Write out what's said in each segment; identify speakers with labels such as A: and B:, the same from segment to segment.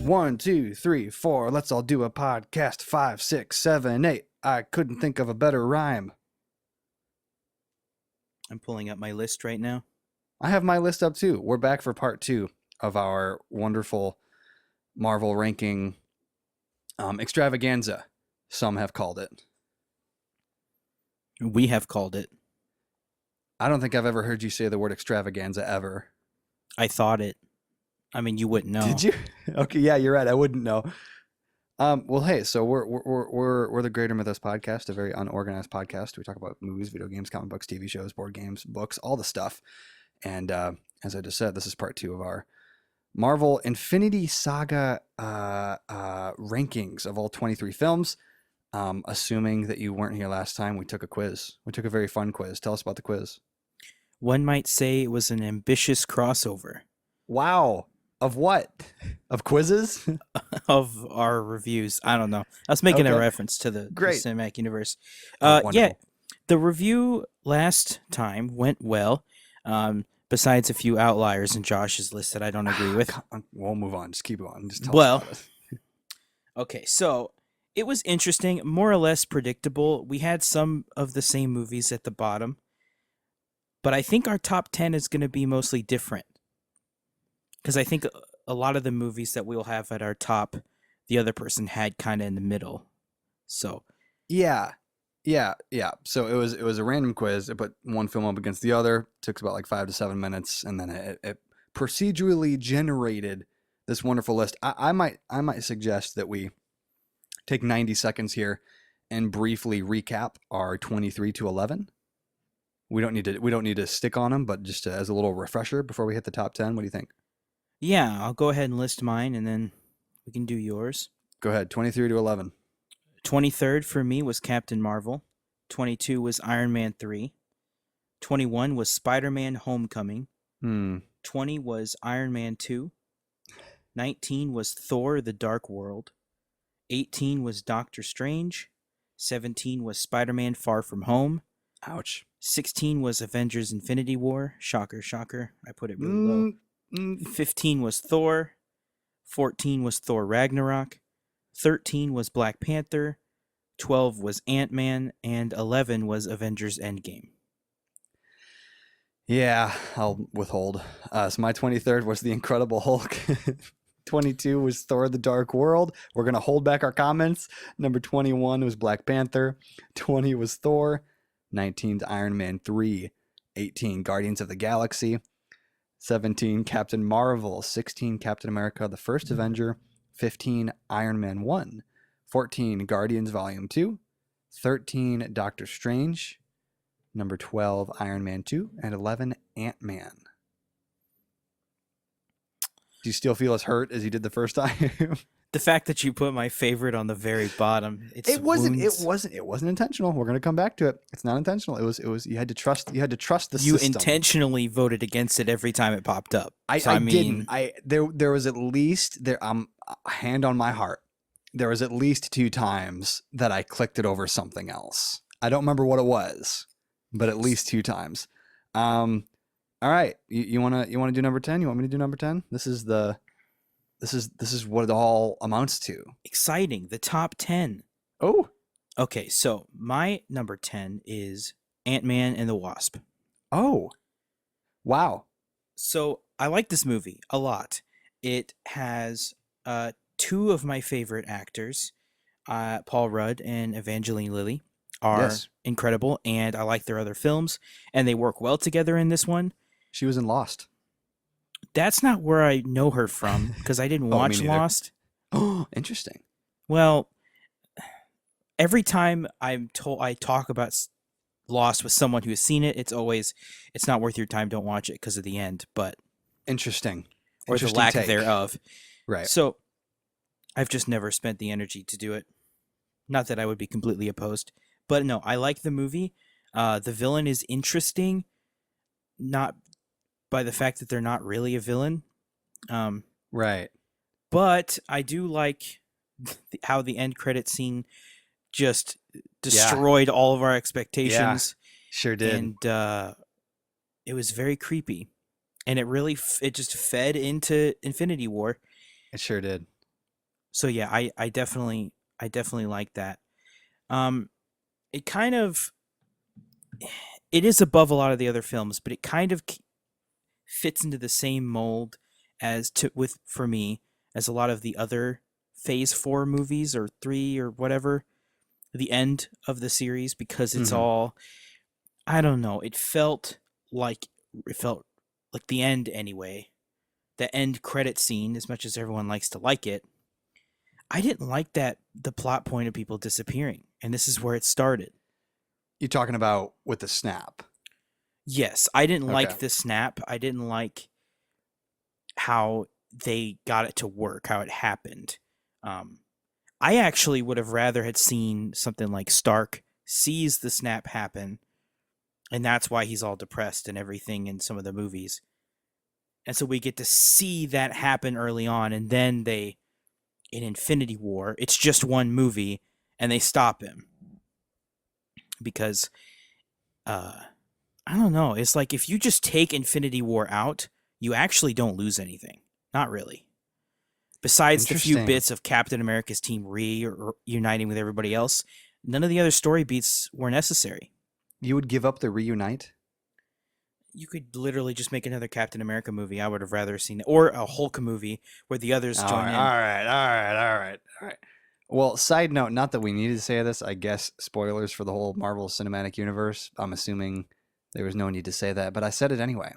A: One, two, three, four. Let's all do a podcast. 5, 6, 7, 8. I couldn't think of a better rhyme.
B: I'm pulling up my list right now.
A: I have my list up too. We're back for part 2 of our wonderful Marvel ranking extravaganza, some have called it.
B: We have called it.
A: I don't think I've ever heard you say the word extravaganza ever.
B: I thought it. I mean, you wouldn't know.
A: Did you? Okay, yeah, you're right. I wouldn't know. Well, hey, so we're the Greater Mythos podcast, a very unorganized podcast. We talk about movies, video games, comic books, TV shows, board games, books, all the stuff. And as I just said, this is part 2 of our Marvel Infinity Saga rankings of all 23 films. Assuming that you weren't here last time, we took a quiz. We took a very fun quiz. Tell us about the quiz.
B: One might say it was an ambitious crossover.
A: Wow. Of what? Of quizzes?
B: Of our reviews. I don't know. I was making a reference to the cinematic universe. Yeah, the review last time went well. Besides a few outliers in Josh's list that I don't agree with.
A: We'll move on. Just keep going. Just tell us about it.
B: Okay, so it was interesting, more or less predictable. We had some of the same movies at the bottom, but I think our top 10 is going to be mostly different. Because I think a lot of the movies that we'll have at our top, the other person had kind of in the middle. So
A: yeah. So it was a random quiz. It put one film up against the other. Took about like 5 to 7 minutes, and then it procedurally generated this wonderful list. I might suggest that we take 90 seconds here and briefly recap our 23 to 11. We don't need to stick on them, but just as a little refresher before we hit the top 10. What do you think?
B: Yeah, I'll go ahead and list mine, and then we can do yours.
A: Go ahead, 23 to 11.
B: 23rd for me was Captain Marvel. 22 was Iron Man 3. 21 was Spider-Man Homecoming. 20 was Iron Man 2. 19 was Thor: The Dark World. 18 was Doctor Strange. 17 was Spider-Man Far From Home.
A: Ouch.
B: 16 was Avengers Infinity War. Shocker, shocker. I put it really low. 15 was Thor. 14 was Thor Ragnarok. 13 was Black Panther. 12 was Ant-Man. And 11 was Avengers Endgame.
A: Yeah, I'll withhold. So my 23rd was The Incredible Hulk. 22 was Thor: The Dark World. We're going to hold back our comments. Number 21 was Black Panther. 20 was Thor. 19 Iron Man 3. 18 Guardians of the Galaxy. 17 Captain Marvel. 16 Captain America: The First Avenger. 15 Iron Man 1. 14 Guardians Volume 2. 13 Doctor Strange. Number 12 Iron Man 2. And 11 Ant-Man. Do you still feel as hurt as you did the first time?
B: The fact that you put my favorite on the very bottom,
A: it wasn't intentional. We're going to come back to it. It's not intentional. It was you had to trust the system.
B: You intentionally voted against it every time it popped up.
A: I mean, there was at least hand on my heart. There was at least 2 times that I clicked it over something else. I don't remember what it was, but at least 2 times. All right, you wanna do number 10? You want me to do number 10? This is what it all amounts to.
B: Exciting. The top 10.
A: Oh.
B: Okay, so my number 10 is Ant-Man and the Wasp.
A: Oh. Wow.
B: So I like this movie a lot. It has 2 of my favorite actors, Paul Rudd and Evangeline Lilly, are incredible, and I like their other films, and they work well together in this one.
A: She was in Lost.
B: That's not where I know her from, because I didn't watch Lost.
A: Oh, interesting.
B: Well, every time I talk about Lost with someone who has seen it, it's not worth your time, don't watch it because of the end, but...
A: Interesting.
B: Or the lack thereof.
A: Right.
B: So, I've just never spent the energy to do it. Not that I would be completely opposed. But no, I like the movie. The villain is interesting, not by the fact that they're not really a villain.
A: Right.
B: But I do like how the end credit scene just destroyed all of our expectations.
A: Yeah, sure did.
B: And It was very creepy, and it just fed into Infinity War.
A: It sure did.
B: So yeah, I definitely like that. It kind of it is above a lot of the other films, but it kind of fits into the same mold for me as a lot of the other Phase 4 movies or 3 or whatever, the end of the series, because it's all, I don't know, it felt like the end anyway. The end credit scene, as much as everyone likes to like it, I didn't like that the plot point of people disappearing, and this is where it started.
A: You're talking about with the snap.
B: Yes, I didn't like the snap. I didn't like how they got it to work, how it happened. I actually would have rather had seen something like Stark sees the snap happen, and that's why he's all depressed and everything in some of the movies. And so we get to see that happen early on, and then in Infinity War, it's just one movie, and they stop him. Because, I don't know, it's like if you just take Infinity War out, you actually don't lose anything. Not really. Besides the few bits of Captain America's team reuniting with everybody else, none of the other story beats were necessary.
A: You would give up the reunite?
B: You could literally just make another Captain America movie. I would have rather seen it. Or a Hulk movie where the others join in.
A: All right. Well, side note, not that we needed to say this, I guess spoilers for the whole Marvel Cinematic Universe. I'm assuming there was no need to say that, but I said it anyway.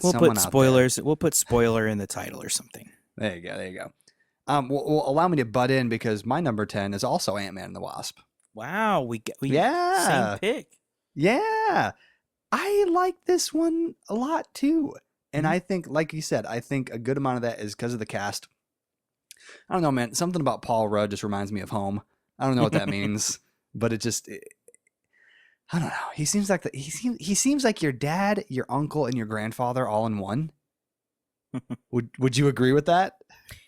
B: We'll put spoilers. We'll put spoiler in the title or something.
A: There you go. Well, allow me to butt in because my number 10 is also Ant-Man and the Wasp.
B: Wow, we same pick.
A: Yeah, I like this one a lot too, and I think, like you said, I think a good amount of that is because of the cast. I don't know, man. Something about Paul Rudd just reminds me of home. I don't know what that means, but I don't know. He seems like he seems like your dad, your uncle, and your grandfather all in one. Would you agree with that?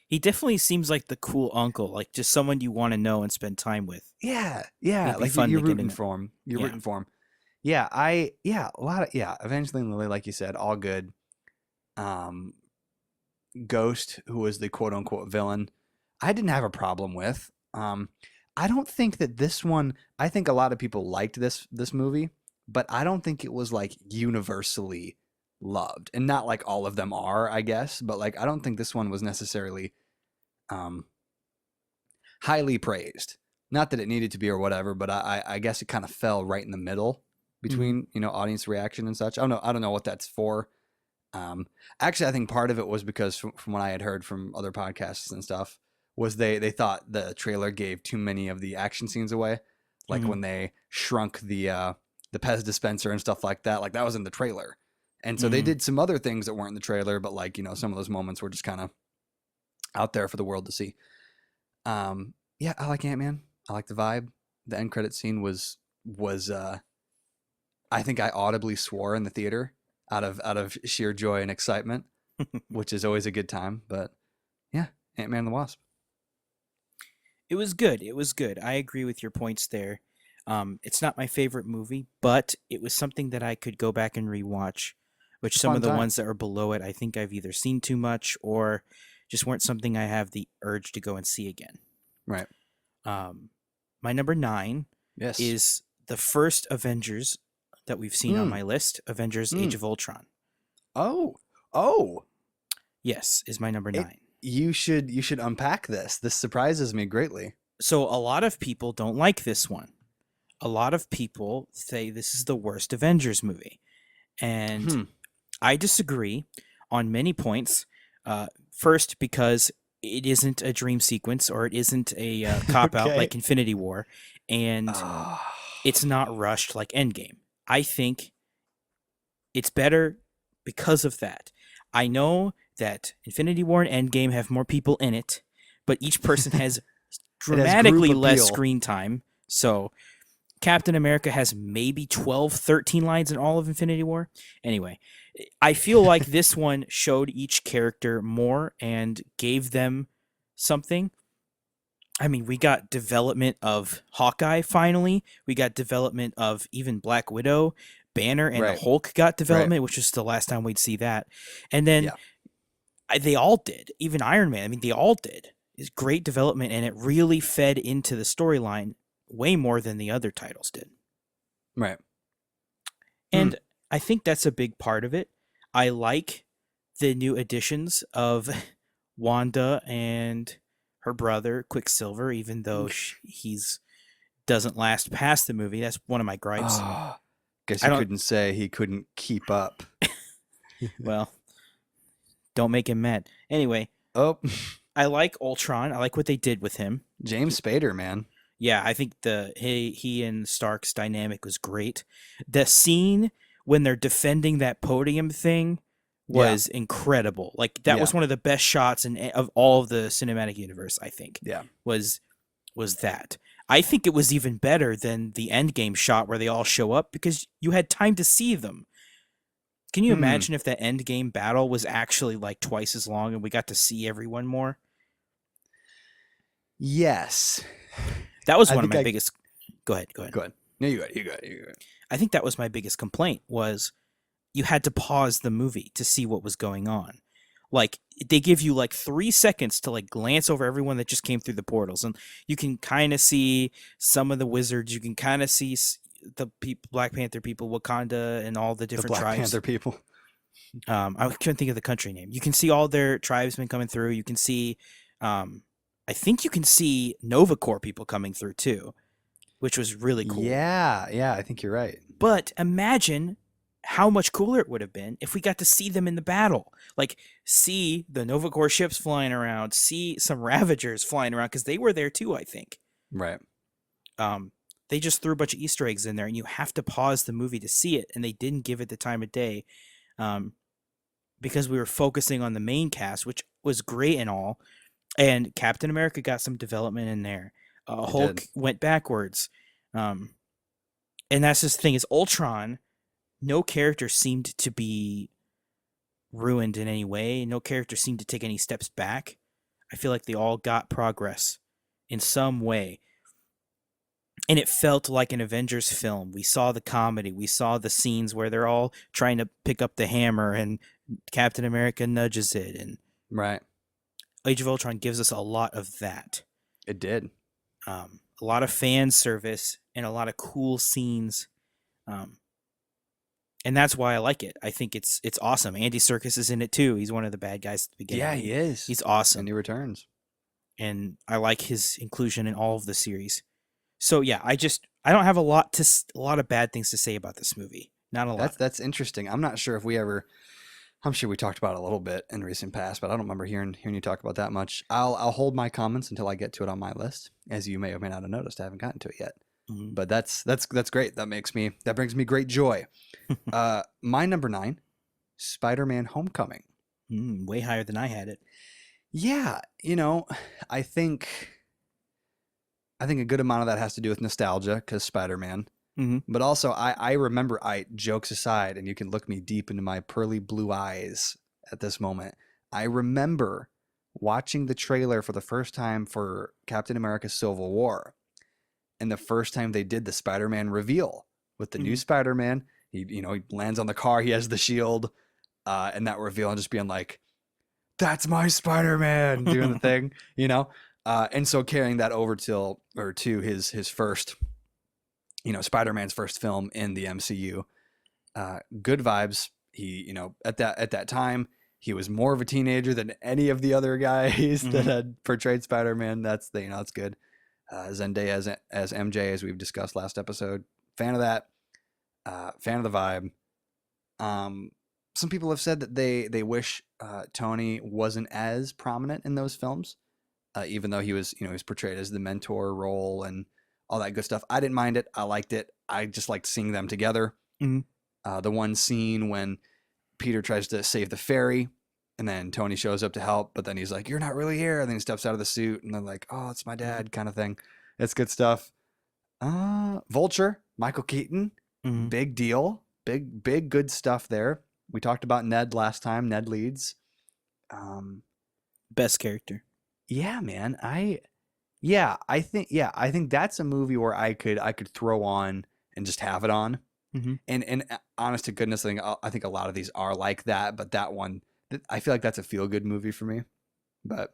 B: He definitely seems like the cool uncle, like just someone you want to know and spend time with.
A: Yeah. Like you're rooting for him. Rooting for him. Yeah, Evangeline Lilly, like you said, all good. Ghost, who was the quote unquote villain, I didn't have a problem with. I don't think that this one. I think a lot of people liked this movie, but I don't think it was like universally loved, and not like all of them are, I guess. But like, I don't think this one was necessarily highly praised. Not that it needed to be or whatever, but I guess it kind of fell right in the middle between audience reaction and such. I don't know what that's for. Actually, I think part of it was because from what I had heard from other podcasts and stuff, was they thought the trailer gave too many of the action scenes away, like when they shrunk the Pez dispenser and stuff like that. Like that was in the trailer, and so they did some other things that weren't in the trailer, but like some of those moments were just kind of out there for the world to see. Yeah, I like Ant-Man. I like the vibe. The end credit scene was I think I audibly swore in the theater out of sheer joy and excitement, which is always a good time. But yeah, Ant-Man and the Wasp.
B: It was good. I agree with your points there. It's not my favorite movie, but it was something that I could go back and rewatch, which some of the ones that are below it, I think I've either seen too much or just weren't something I have the urge to go and see again.
A: Right.
B: My number 9 is the first Avengers that we've seen on my list, Avengers Age of Ultron.
A: Oh.
B: Yes, is my number 9.
A: You should unpack this. This surprises me greatly.
B: So a lot of people don't like this one. A lot of people say this is the worst Avengers movie. And I disagree on many points. First, because it isn't a dream sequence or it isn't a cop-out like Infinity War. And it's not rushed like Endgame. I think it's better because of that. I know that Infinity War and Endgame have more people in it, but each person has dramatically less screen time. So Captain America has maybe 12, 13 lines in all of Infinity War. Anyway, I feel like this one showed each character more and gave them something. I mean, we got development of Hawkeye finally. We got development of even Black Widow, Banner and the
A: Right.
B: Hulk got development, which was the last time we'd see that. And then
A: Yeah.
B: they all did. Even Iron Man. I mean, they all did. It's great development, and it really fed into the storyline way more than the other titles did.
A: Right.
B: And I think that's a big part of it. I like the new additions of Wanda and her brother Quicksilver, even though he's doesn't last past the movie. That's one of my gripes.
A: Oh, guess you couldn't say he couldn't keep up.
B: Well, don't make him mad. Anyway, I like Ultron. I like what they did with him.
A: James Spader, man.
B: Yeah, I think he and Stark's dynamic was great. The scene when they're defending that podium thing was incredible. Like that was one of the best shots of all of the cinematic universe, I think.
A: Yeah.
B: Was that. I think it was even better than the Endgame shot where they all show up because you had time to see them. Can you imagine if that Endgame battle was actually like twice as long and we got to see everyone more?
A: Yes.
B: That was one of my biggest... Go ahead.
A: Go ahead. No, you go ahead.
B: I think that was my biggest complaint was you had to pause the movie to see what was going on. Like, they give you like 3 seconds to like glance over everyone that just came through the portals. And you can kind of see some of the wizards. You can kind of see the people, Black Panther people, Wakanda, and all the different tribes.
A: Black Panther people.
B: I couldn't think of the country name. You can see all their tribesmen coming through. You can see... I think you can see Nova Corps people coming through too, which was really cool.
A: Yeah, I think you're right.
B: But imagine how much cooler it would have been if we got to see them in the battle. Like, see the Nova Corps ships flying around, see some Ravagers flying around, because they were there too, I think.
A: Right.
B: They just threw a bunch of Easter eggs in there, and you have to pause the movie to see it, and they didn't give it the time of day because we were focusing on the main cast, which was great and all. And Captain America got some development in there. Hulk went backwards. And that's just the thing is Ultron, no character seemed to be ruined in any way. No character seemed to take any steps back. I feel like they all got progress in some way. And it felt like an Avengers film. We saw the comedy. We saw the scenes where they're all trying to pick up the hammer and Captain America nudges it. And
A: right.
B: Age of Ultron gives us a lot of that.
A: It did.
B: A lot of fan service and a lot of cool scenes. And that's why I like it. I think it's awesome. Andy Serkis is in it too. He's one of the bad guys at the beginning.
A: Yeah, he is.
B: He's awesome.
A: And he returns.
B: And I like his inclusion in all of the series. So yeah, I don't have a lot of bad things to say about this movie. Not a lot.
A: That's interesting. I'm not sure if I'm sure we talked about it a little bit in recent past, but I don't remember hearing you talk about that much. I'll hold my comments until I get to it on my list, as you may or may not have noticed. I haven't gotten to it yet, but that's great. That brings me great joy. My number 9, Spider-Man: Homecoming.
B: Way higher than I had it.
A: Yeah, I think a good amount of that has to do with nostalgia because Spider-Man. But also, I remember, jokes aside, and you can look me deep into my pearly blue eyes at this moment. I remember watching the trailer for the first time for Captain America: Civil War, and the first time they did the Spider-Man reveal with the new Spider-Man. He lands on the car, he has the shield, and that reveal, and just being like, "That's my Spider-Man," doing the thing, and so carrying that over to his first. Spider-Man's first film in the MCU. Good vibes. He, at that time, he was more of a teenager than any of the other guys that had portrayed Spider-Man. That's good. Zendaya as MJ, as we've discussed last episode. Fan of that. Fan of the vibe. Some people have said that they wish Tony wasn't as prominent in those films, even though he was portrayed as the mentor role and all that good stuff. I didn't mind it. I liked it. I just liked seeing them together. The one scene when Peter tries to save the fairy and then Tony shows up to help, but then he's like, "You're not really here." And then he steps out of the suit and they're like, "Oh, it's my dad," kind of thing. It's good stuff. Vulture, Michael Keaton, big deal. Big good stuff there. We talked about Ned last time. Ned leads.
B: Best character.
A: Yeah, man. I think that's a movie where I could throw on and just have it on
B: Mm-hmm.
A: And honest to goodness, I think a lot of these are like that, but that one, I feel like that's a feel good movie for me. But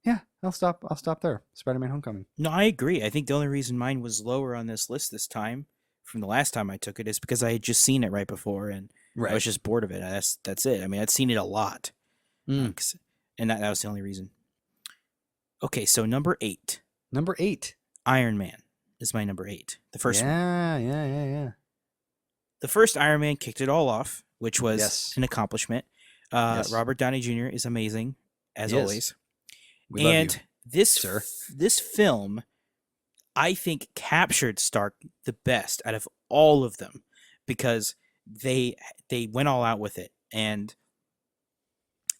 A: yeah, I'll stop there. Spider-Man: Homecoming.
B: No, I agree. I think the only reason mine was lower on this list this time from the last time I took it is because I had just seen it right before and I was
A: Right.
B: just bored of it. That's it. I mean, I'd seen it a lot,
A: Mm.
B: and that was the only reason. Okay, so number 8,
A: Number 8.
B: Iron Man is my number 8. The first one.
A: Yeah.
B: The first Iron Man kicked it all off, which was
A: Yes.
B: an accomplishment.
A: Yes.
B: Robert Downey Jr. is amazing, as
A: He is.
B: always.
A: We love
B: And
A: you,
B: this
A: sir.
B: this film, I think, captured Stark the best out of all of them because they went all out with it and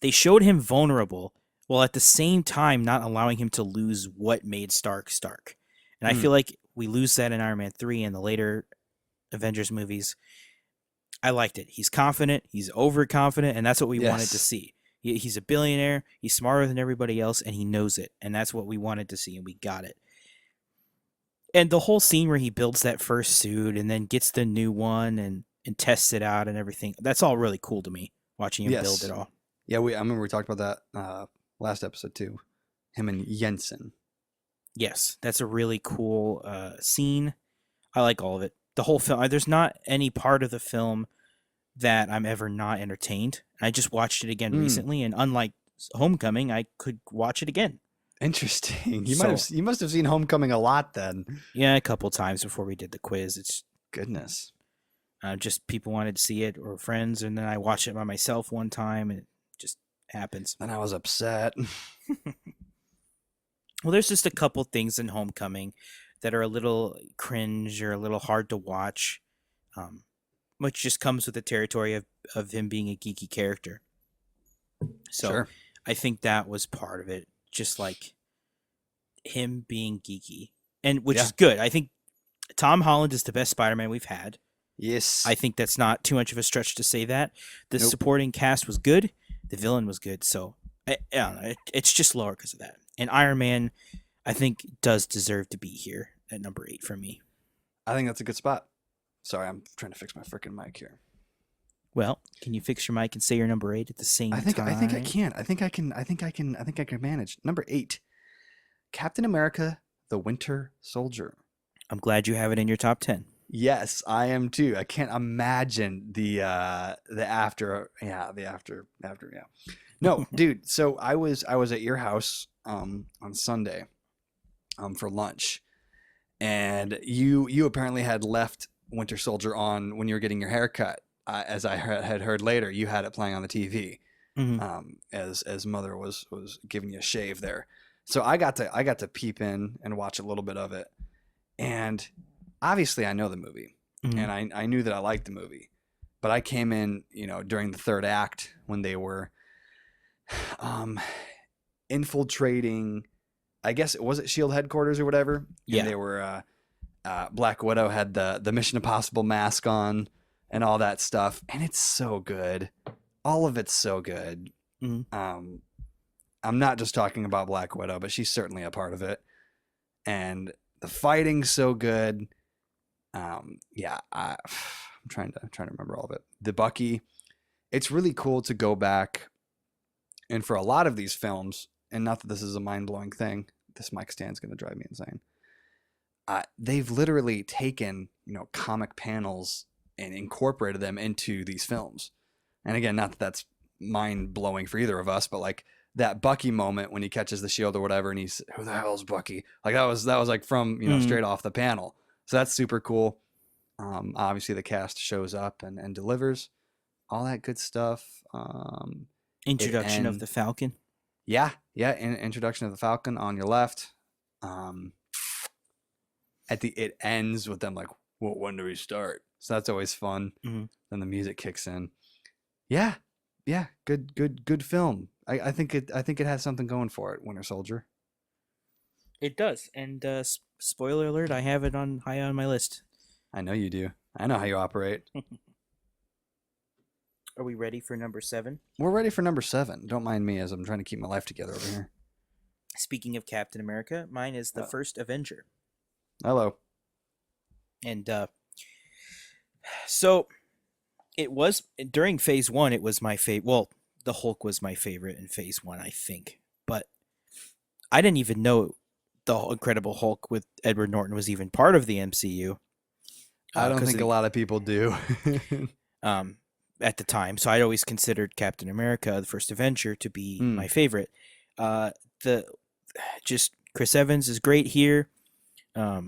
B: they showed him vulnerable while at the same time not allowing him to lose what made Stark Stark. And I feel like we lose that in Iron Man 3 and the later Avengers movies. I liked it. He's confident, he's overconfident, and that's what we wanted to
A: Yes.
B: see. He's a billionaire, he's smarter than everybody else, and he knows it. And that's what we wanted to see, and we got it. And the whole scene where he builds that first suit and then gets the new one and tests it out and everything, that's all really cool to me, watching him build it all.
A: Yeah, I remember we talked about that last episode too. Him and Jensen.
B: Yes, that's a really cool scene. I like all of it. The whole film, there's not any part of the film that I'm ever not entertained. I just watched it again recently, and unlike Homecoming, I could watch it again.
A: Interesting. You must have seen Homecoming a lot then.
B: Yeah, a couple times before we did the quiz. It's
A: goodness.
B: Just people wanted to see it or friends, and then I watched it by myself one time, and it just happens.
A: And I was upset.
B: Well, there's just a couple things in Homecoming that are a little cringe or a little hard to watch, which just comes with the territory of him being a geeky character. So
A: Sure.
B: I think that was part of it, just like him being geeky, and which is good. I think Tom Holland is the best Spider-Man we've had.
A: Yes.
B: I think that's not too much of a stretch to say that. The supporting cast was good. The villain was good. So I don't know, it's just lower because of that. And Iron Man, I think, does deserve to be here at number 8 for me.
A: I think that's a good spot. Sorry, I'm trying to fix my freaking mic here.
B: Well, can you fix your mic and say your number 8 at the same time?
A: I think I can. I think I can manage. Number 8. Captain America: The Winter Soldier.
B: I'm glad you have it in your top 10.
A: Yes, I am too. I can't imagine the after. Yeah, the after. Yeah. No, dude. So I was at your house on Sunday for lunch, and you apparently had left Winter Soldier on when you were getting your hair cut. As I had heard later, you had it playing on the TV.
B: Mm-hmm.
A: As mother was giving you a shave there. So I got to peep in and watch a little bit of it, and obviously I know the movie, and I knew that I liked the movie, but I came in, during the third act when they were infiltrating, I guess it was SHIELD headquarters or whatever.
B: Yeah.
A: And they were Black Widow had the Mission Impossible mask on and all that stuff, and it's so good. All of it's so good.
B: Mm-hmm.
A: I'm not just talking about Black Widow, but she's certainly a part of it. And the fighting's so good. I'm trying to remember all of it. The Bucky, it's really cool to go back, and for a lot of these films, and not that this is a mind-blowing thing, this mic stand's going to drive me insane. They've literally taken, comic panels and incorporated them into these films. And again, not that that's mind-blowing for either of us, but like that Bucky moment when he catches the shield or whatever, and he's, who the hell is Bucky? Like that was like from, straight off the panel. So that's super cool. Obviously the cast shows up and delivers all that good stuff.
B: Introduction of the Falcon.
A: Yeah. Introduction of the Falcon on your left. It ends with them like, well, when do we start? So that's always fun.
B: Mm-hmm.
A: Then the music kicks in. Yeah. Good film. I think it has something going for it. Winter Soldier.
B: It does. And spoiler alert, I have it high on my list.
A: I know you do. I know how you operate.
B: Are we ready for number 7?
A: We're ready for number 7. Don't mind me as I'm trying to keep my life together over here.
B: Speaking of Captain America, mine is the first Avenger.
A: Hello.
B: And So it was during phase one, it was my favorite. Well, the Hulk was my favorite in phase one, I think. But I didn't even know the Incredible Hulk with Edward Norton was even part of the MCU.
A: I don't think a lot of people do.
B: At the time. So I'd always considered Captain America, the first Avenger, to be my favorite. The just Chris Evans is great here. I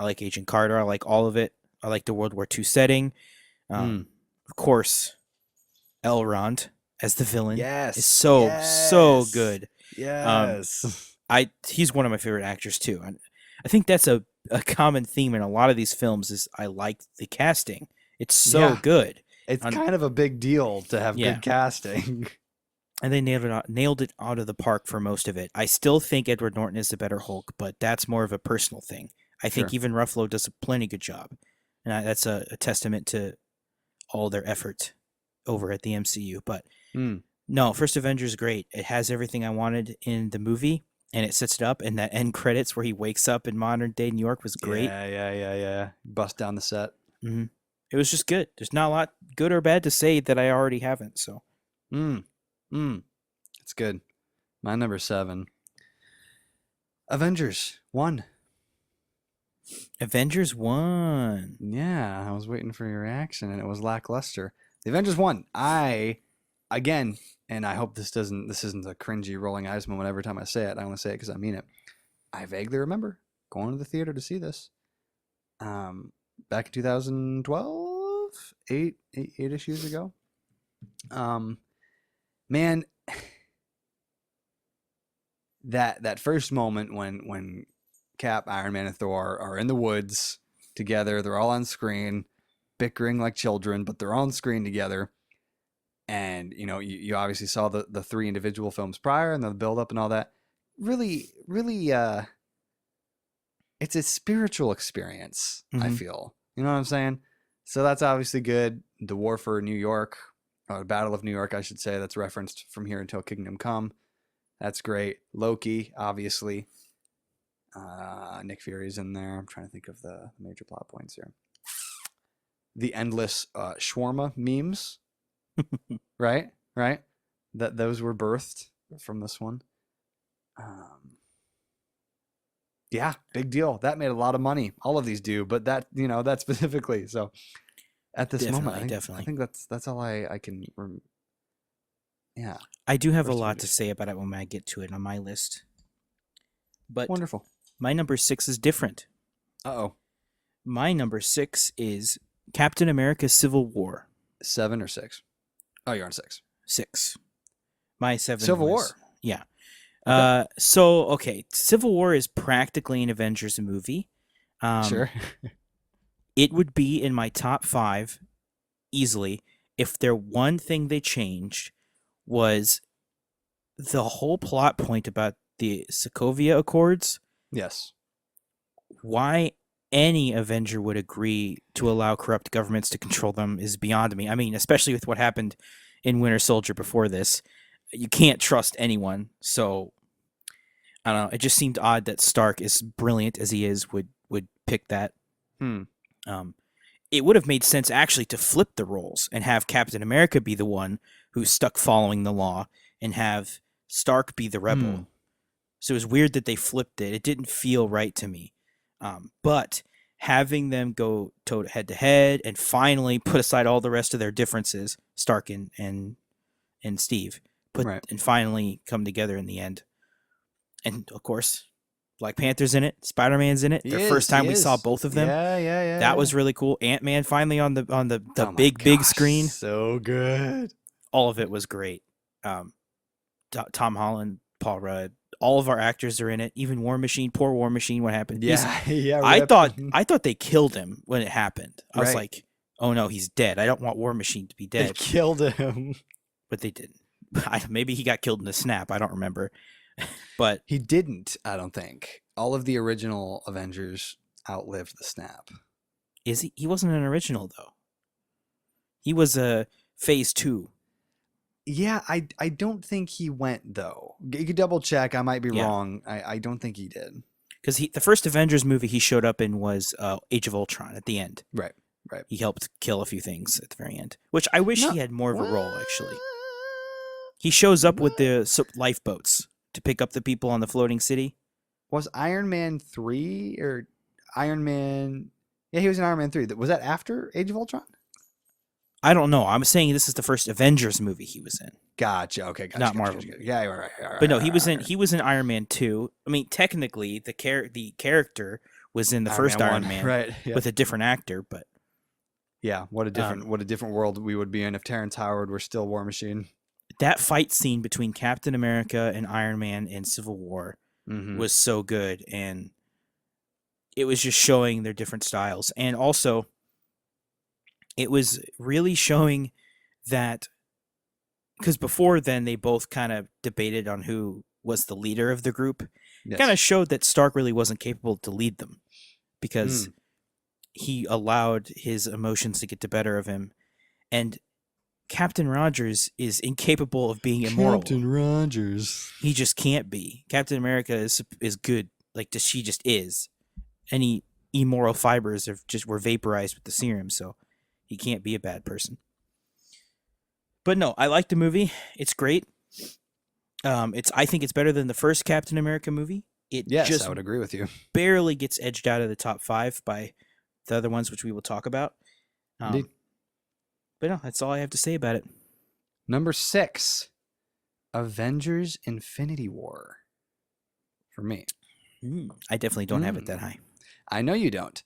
B: like Agent Carter. I like all of it. I like the World War II setting. Of course, Elrond as the villain is so good.
A: Yes.
B: He's one of my favorite actors too. I think that's a common theme in a lot of these films is I like the casting. It's so good.
A: It's kind of a big deal to have good casting.
B: And they nailed it out of the park for most of it. I still think Edward Norton is the better Hulk, but that's more of a personal thing. I think even Ruffalo does a plenty good job. And that's a testament to all their effort over at the MCU. But no, First Avenger is great. It has everything I wanted in the movie, and it sets it up. And that end credits where he wakes up in modern day New York was great.
A: Yeah. Bust down the set.
B: Mm-hmm. It was just good. There's not a lot good or bad to say that I already haven't. So,
A: it's good. My number 7. Avengers 1.
B: Avengers 1.
A: Yeah, I was waiting for your reaction, and it was lackluster. The Avengers 1. Again, and I hope this isn't a cringy rolling eyes moment every time I say it. I want to say it because I mean it. I vaguely remember going to the theater to see this. Back in 2012, eight-ish years ago. Man, that first moment when Cap, Iron Man, and Thor are in the woods together, they're all on screen, bickering like children, but they're on screen together. And you obviously saw the 3 individual films prior and the build up and all that. Really, it's a spiritual experience, I feel. You know what I'm saying? So that's obviously good. The War for New York, or Battle of New York, I should say, that's referenced from here until Kingdom Come. That's great. Loki, obviously. Nick Fury's in there. I'm trying to think of the major plot points here. The endless shawarma memes, right? Those were birthed from this one. Yeah, big deal. That made a lot of money. All of these do, but that specifically. So at this moment, I think that's all I can. Yeah,
B: I do have a lot to say about it when I get to it on my list. But
A: wonderful.
B: My number 6 is different. My number 6 is Captain America: Civil War.
A: 7 or 6? Oh, you're on 6.
B: 6. My 7.
A: Civil War.
B: Yeah. Okay. Civil War is practically an Avengers movie.
A: Sure.
B: It would be in my top 5 easily if there one thing they changed was the whole plot point about the Sokovia Accords.
A: Yes.
B: Why any Avenger would agree to allow corrupt governments to control them is beyond me. I mean, especially with what happened in Winter Soldier before this. You can't trust anyone. So, I don't know. It just seemed odd that Stark, as brilliant as he is, would pick that. It would have made sense, actually, to flip the roles and have Captain America be the one who's stuck following the law and have Stark be the rebel. So it was weird that they flipped it. It didn't feel right to me. But having them go head to head and finally put aside all the rest of their differences, Stark and Steve, and finally come together in the end. And of course, Black Panther's in it, Spider-Man's in it. The first time we saw both of them.
A: Yeah.
B: That was really cool. Ant-Man finally on the big screen.
A: So good.
B: All of it was great. Tom Holland, Paul Rudd, all of our actors are in it. Even War Machine, poor War Machine. What happened?
A: Yeah.
B: I thought they killed him when it happened. I was like, oh no, he's dead. I don't want War Machine to be dead.
A: They killed him,
B: but they didn't. Maybe he got killed in the snap. I don't remember. But
A: he didn't. I don't think all of the original Avengers outlived the snap.
B: Is he? He wasn't an original though. He was a phase 2.
A: Yeah, I don't think he went though. You could double check. I might be wrong. I don't think he did.
B: Because the first Avengers movie he showed up in was Age of Ultron at the end.
A: Right. Right.
B: He helped kill a few things at the very end, which I wish
A: No.
B: he had more of a role, actually. He shows up with the lifeboats to pick up the people on the floating city.
A: Was Iron Man 3 or Iron Man... Yeah, he was in Iron Man 3. Was that after Age of Ultron?
B: I don't know. I'm saying this is the first Avengers movie he was in.
A: Gotcha. Okay, gotcha.
B: Not Marvel.
A: Gotcha. Yeah, right.
B: But no, he was in Iron Man 2. I mean, technically, the character was in the first Iron Man,
A: right? Yeah.
B: With a different actor, but
A: yeah, what a different world we would be in if Terrence Howard were still War Machine.
B: That fight scene between Captain America and Iron Man in Civil War was so good, and it was just showing their different styles, and also it was really showing that, because before then they both kind of debated on who was the leader of the group. Yes. Kind of showed that Stark really wasn't capable to lead them, because he allowed his emotions to get the better of him, and Captain Rogers is incapable of being immoral.
A: Captain Rogers.
B: He just can't be. Captain America is good. Like, she just is. Any immoral fibers were vaporized with the serum, so he can't be a bad person. But no, I like the movie. It's great. I think it's better than the first Captain America movie.
A: Yes, I would agree with you.
B: Barely gets edged out of the top 5 by the other ones, which we will talk about.
A: Indeed.
B: But no, that's all I have to say about it.
A: Number 6, Avengers: Infinity War. For me.
B: I definitely don't have it that high.
A: I know you don't.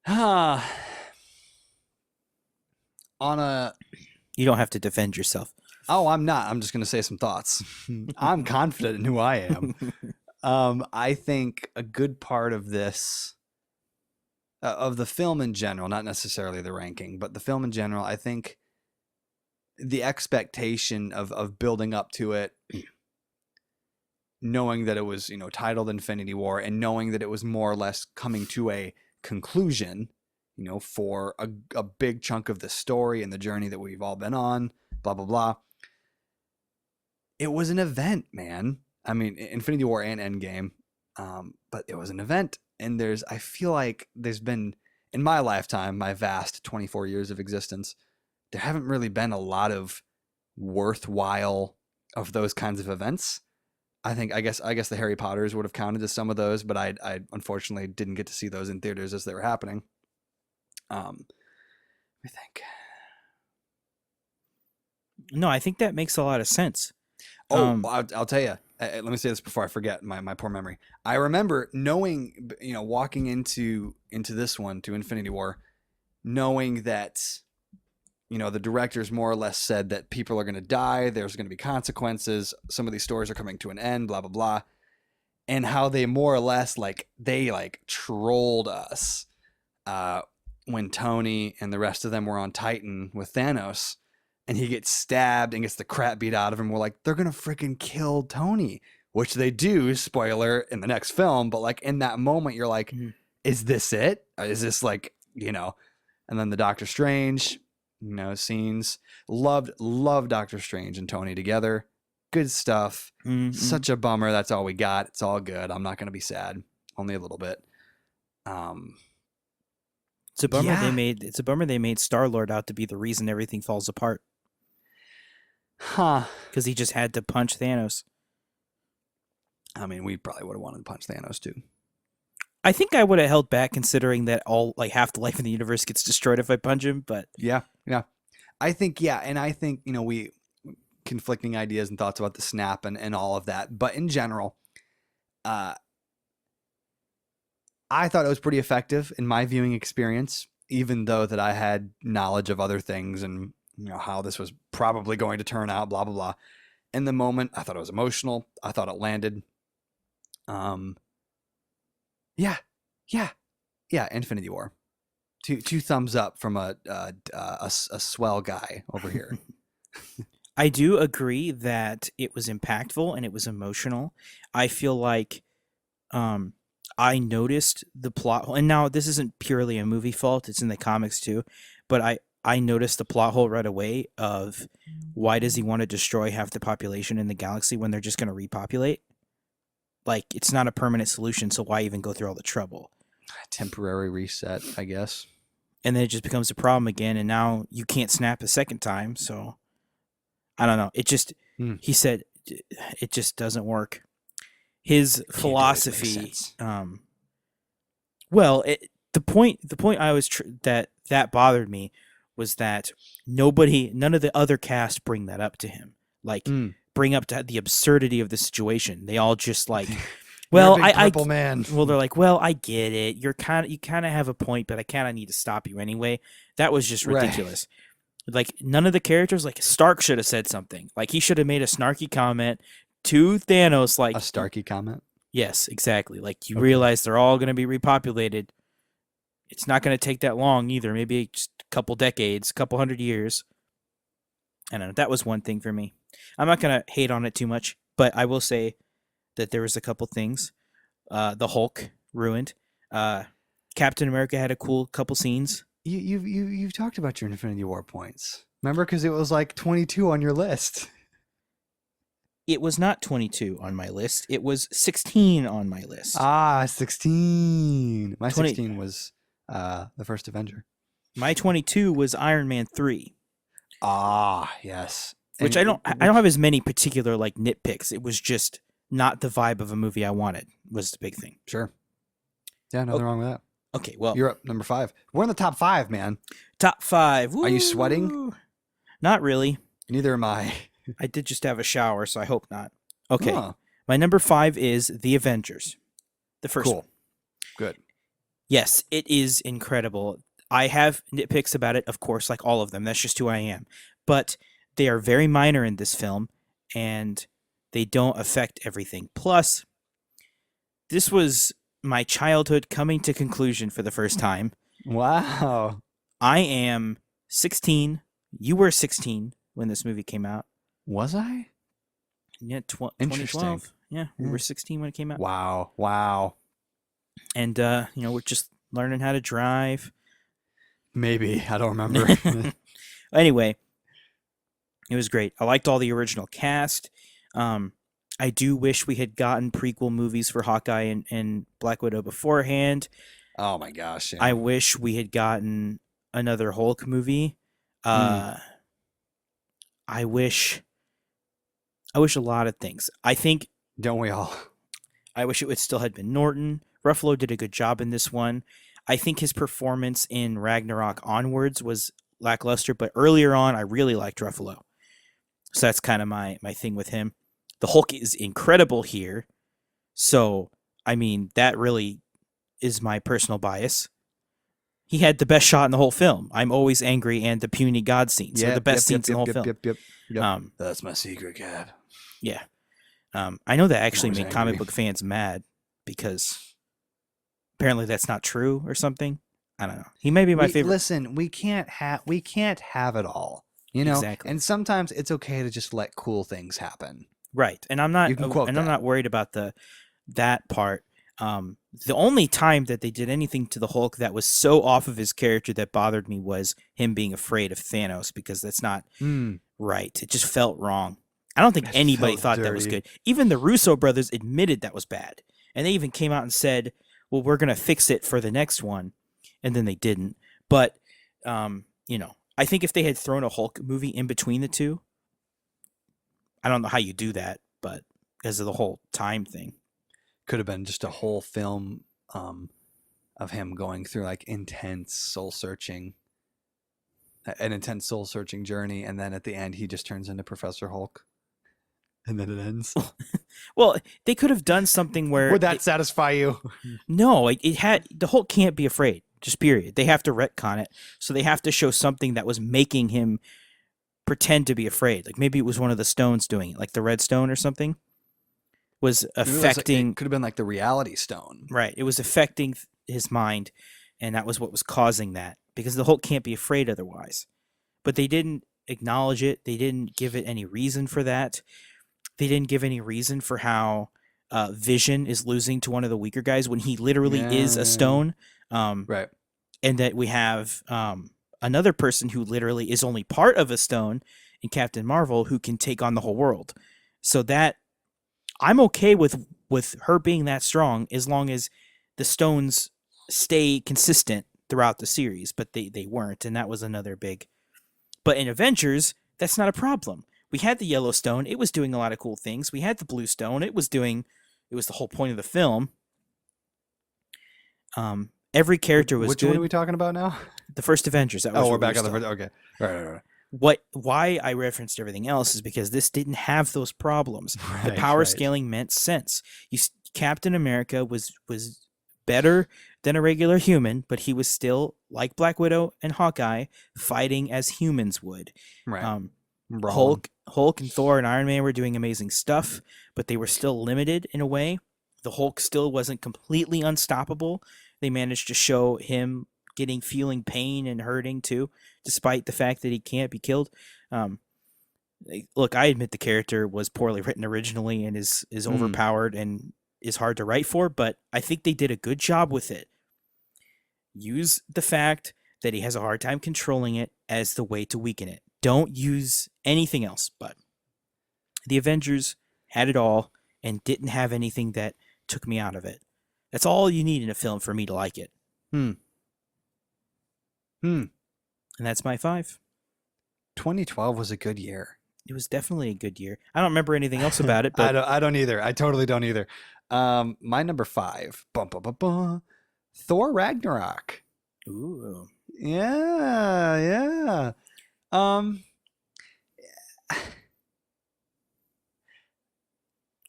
A: You
B: don't have to defend yourself.
A: Oh, I'm not. I'm just going to say some thoughts. I'm confident in who I am. I think a good part of this, of the film in general, not necessarily the ranking, but the film in general, I think the expectation of building up to it, knowing that it was, titled Infinity War, and knowing that it was more or less coming to a conclusion, for a big chunk of the story and the journey that we've all been on, blah, blah, blah. It was an event, man. I mean, Infinity War and Endgame, but it was an event. And I feel like there's been, in my lifetime, my vast 24 years of existence, there haven't really been a lot of worthwhile of those kinds of events. I guess the Harry Potters would have counted as some of those, but I unfortunately didn't get to see those in theaters as they were happening. I think.
B: No, I think that makes a lot of sense.
A: I'll tell you. Let me say this before I forget my poor memory. I remember knowing, walking into this one, to Infinity War, knowing that, the directors more or less said that people are going to die. There's going to be consequences. Some of these stories are coming to an end, blah, blah, blah. And how they more or less, trolled us when Tony and the rest of them were on Titan with Thanos. And he gets stabbed and gets the crap beat out of him. We're like, they're going to freaking kill Tony, which they do, spoiler, in the next film. But in that moment, you're like, is this it? Is this and then the Doctor Strange, scenes. Loved Doctor Strange and Tony together. Good stuff. Mm-hmm. Such a bummer. That's all we got. It's all good. I'm not going to be sad. Only a little bit.
B: It's a bummer It's a bummer they made Star-Lord out to be the reason everything falls apart.
A: Huh.
B: Because he just had to punch Thanos.
A: I mean, we probably would have wanted to punch Thanos too.
B: I think I would have held back, considering that half the life in the universe gets destroyed if I punch him, but...
A: Yeah. I think, and I think, we conflicting ideas and thoughts about the snap and all of that. But in general, I thought it was pretty effective in my viewing experience, even though that I had knowledge of other things and, how this was probably going to turn out, blah, blah, blah. In the moment, I thought it was emotional. I thought it landed. Yeah. Infinity War. Two thumbs up from a swell guy over here.
B: I do agree that it was impactful and it was emotional. I feel like I noticed the plot, and now this isn't purely a movie fault, it's in the comics too, but I noticed the plot hole right away of why does he want to destroy half the population in the galaxy when they're just going to repopulate? It's not a permanent solution, so why even go through all the trouble?
A: Temporary reset, I guess.
B: and then it just becomes a problem again, and now you can't snap a second time. So I don't know. It just he said it just doesn't work. His philosophy, well, the point I was that bothered me was that none of the other cast bring that up to him, like bring up to the absurdity of the situation. They all just like, well,
A: man.
B: Well, they're like, well, I get it. You kind of have a point, but I kind of need to stop you anyway. That was just ridiculous. Right. Like none of the characters, like Stark should have said something. Like he should have made a snarky comment to Thanos, like
A: a Starky comment.
B: Yes, exactly. Like you realize they're all going to be repopulated. It's not going to take that long either. Maybe just a couple decades, a couple hundred years. I don't know. That was one thing for me. I'm not going to hate on it too much, but I will say that there was a couple things. The Hulk ruined. Captain America had a cool couple scenes.
A: You've talked about your Infinity War points. Remember, because it was like 22 on your list.
B: It was not 22 on my list. It was 16 on my list.
A: 16. My 16 was the first Avenger.
B: My 22 was Iron Man 3.
A: Yes.
B: Which I don't have as many particular like nitpicks. It was just not the vibe of a movie I wanted was the big thing.
A: Sure. Yeah, nothing wrong with that.
B: Okay, well.
A: You're up number 5. We're in the top 5, man.
B: Top 5. Woo!
A: Are you sweating?
B: Not really.
A: Neither am I.
B: I did just have a shower, so I hope not. Okay. My number 5 is The Avengers. The first one.
A: Good.
B: Yes, it is incredible. I have nitpicks about it, of course, like all of them. That's just who I am. But they are very minor in this film, and they don't affect everything. Plus, this was my childhood coming to conclusion for the first time.
A: Wow.
B: I am 16. You were 16 when this movie came out.
A: Was I?
B: Yeah, 2012. Yeah, we were 16 when it came out.
A: Wow.
B: And, we're just learning how to drive.
A: Maybe. I don't remember.
B: Anyway, it was great. I liked all the original cast. I do wish we had gotten prequel movies for Hawkeye and Black Widow beforehand.
A: Oh, my gosh. Yeah.
B: I wish we had gotten another Hulk movie. I wish a lot of things. I think...
A: Don't we all?
B: I wish it would still had been Norton. Ruffalo did a good job in this one. I think his performance in Ragnarok onwards was lackluster, but earlier on, I really liked Ruffalo. So that's kind of my thing with him. The Hulk is incredible here. So, I mean, that really is my personal bias. He had the best shot in the whole film. I'm always angry, and the puny god scenes are the best scenes in the whole film.
A: Yep. That's my secret, Cap.
B: Yeah. I know that actually made comic book fans mad because apparently that's not true or something. I don't know. He may be my favorite.
A: Listen, we can't have it all, you know.
B: Exactly.
A: And sometimes it's okay to just let cool things happen.
B: Right. And I'm not. I'm not worried about that part. The only time that they did anything to the Hulk that was so off of his character that bothered me was him being afraid of Thanos, because that's not right. It just felt wrong. I don't think anybody thought that was good. Even the Russo brothers admitted that was bad. And they even came out and said, well, we're going to fix it for the next one. And then they didn't. But, I think if they had thrown a Hulk movie in between the two, I don't know how you do that, but because of the whole time thing.
A: Could have been just a whole film of him going through like an intense soul searching journey, and then at the end he just turns into Professor Hulk, and then it ends.
B: Well, they could have done something where
A: would that satisfy you?
B: No, the Hulk can't be afraid. Just period. They have to retcon it, so they have to show something that was making him pretend to be afraid. Like maybe it was one of the stones doing it, like the Red Stone or something. Was affecting.
A: It could have been like the Reality Stone.
B: Right. It was affecting his mind, and that was what was causing that, because the Hulk can't be afraid otherwise. But they didn't acknowledge it. They didn't give it any reason for that. They didn't give any reason for how Vision is losing to one of the weaker guys when he literally is a stone.
A: Right.
B: And that we have another person who literally is only part of a stone in Captain Marvel who can take on the whole world. So that I'm okay with her being that strong as long as the stones stay consistent throughout the series, but they weren't, and that was another big. But in Avengers, that's not a problem. We had the Yellowstone; it was doing a lot of cool things. We had the Bluestone; it was the whole point of the film. Every character was
A: Which
B: good.
A: one are we talking about now?
B: The first Avengers. That was
A: Oh, we're back on the
B: Bluestone.
A: first. Okay. Right.
B: Why I referenced everything else is because this didn't have those problems. The
A: Right,
B: power
A: right.
B: scaling meant sense. Captain America was better than a regular human, but he was still like Black Widow and Hawkeye fighting as humans would.
A: Right.
B: Hulk and Thor and Iron Man were doing amazing stuff, but they were still limited in a way. The Hulk still wasn't completely unstoppable. They managed to show him feeling pain and hurting too, despite the fact that he can't be killed. Look, I admit the character was poorly written originally and is overpowered and is hard to write for, but I think they did a good job with it. Use the fact that he has a hard time controlling it as the way to weaken it. Don't use anything else. But the Avengers had it all and didn't have anything that took me out of it. That's all you need in a film for me to like it. And that's my 5.
A: 2012 was a good year.
B: It was definitely a good year. I don't remember anything else about it, but
A: I don't either. I totally don't either. My number 5. Thor Ragnarok.
B: ooh,
A: Yeah.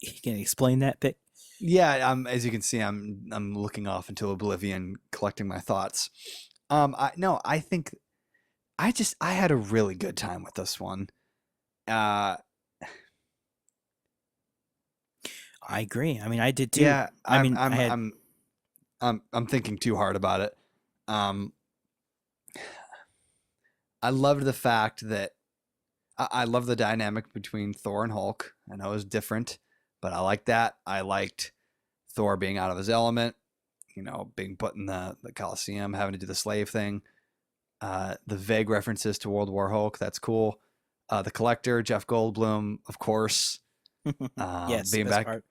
B: you can explain that, Pick?
A: Yeah, as you can see, I'm looking off into oblivion, collecting my thoughts. I think I had a really good time with this one.
B: I agree. I mean, I did too.
A: Yeah,
B: I'm
A: I'm thinking too hard about it. I loved the fact that I love the dynamic between Thor and Hulk. I know it was different, but I like that. I liked Thor being out of his element, being put in the Coliseum, having to do the slave thing. The vague references to World War Hulk, that's cool. The Collector, Jeff Goldblum, of course.
B: yes,
A: being
B: best
A: back.
B: part.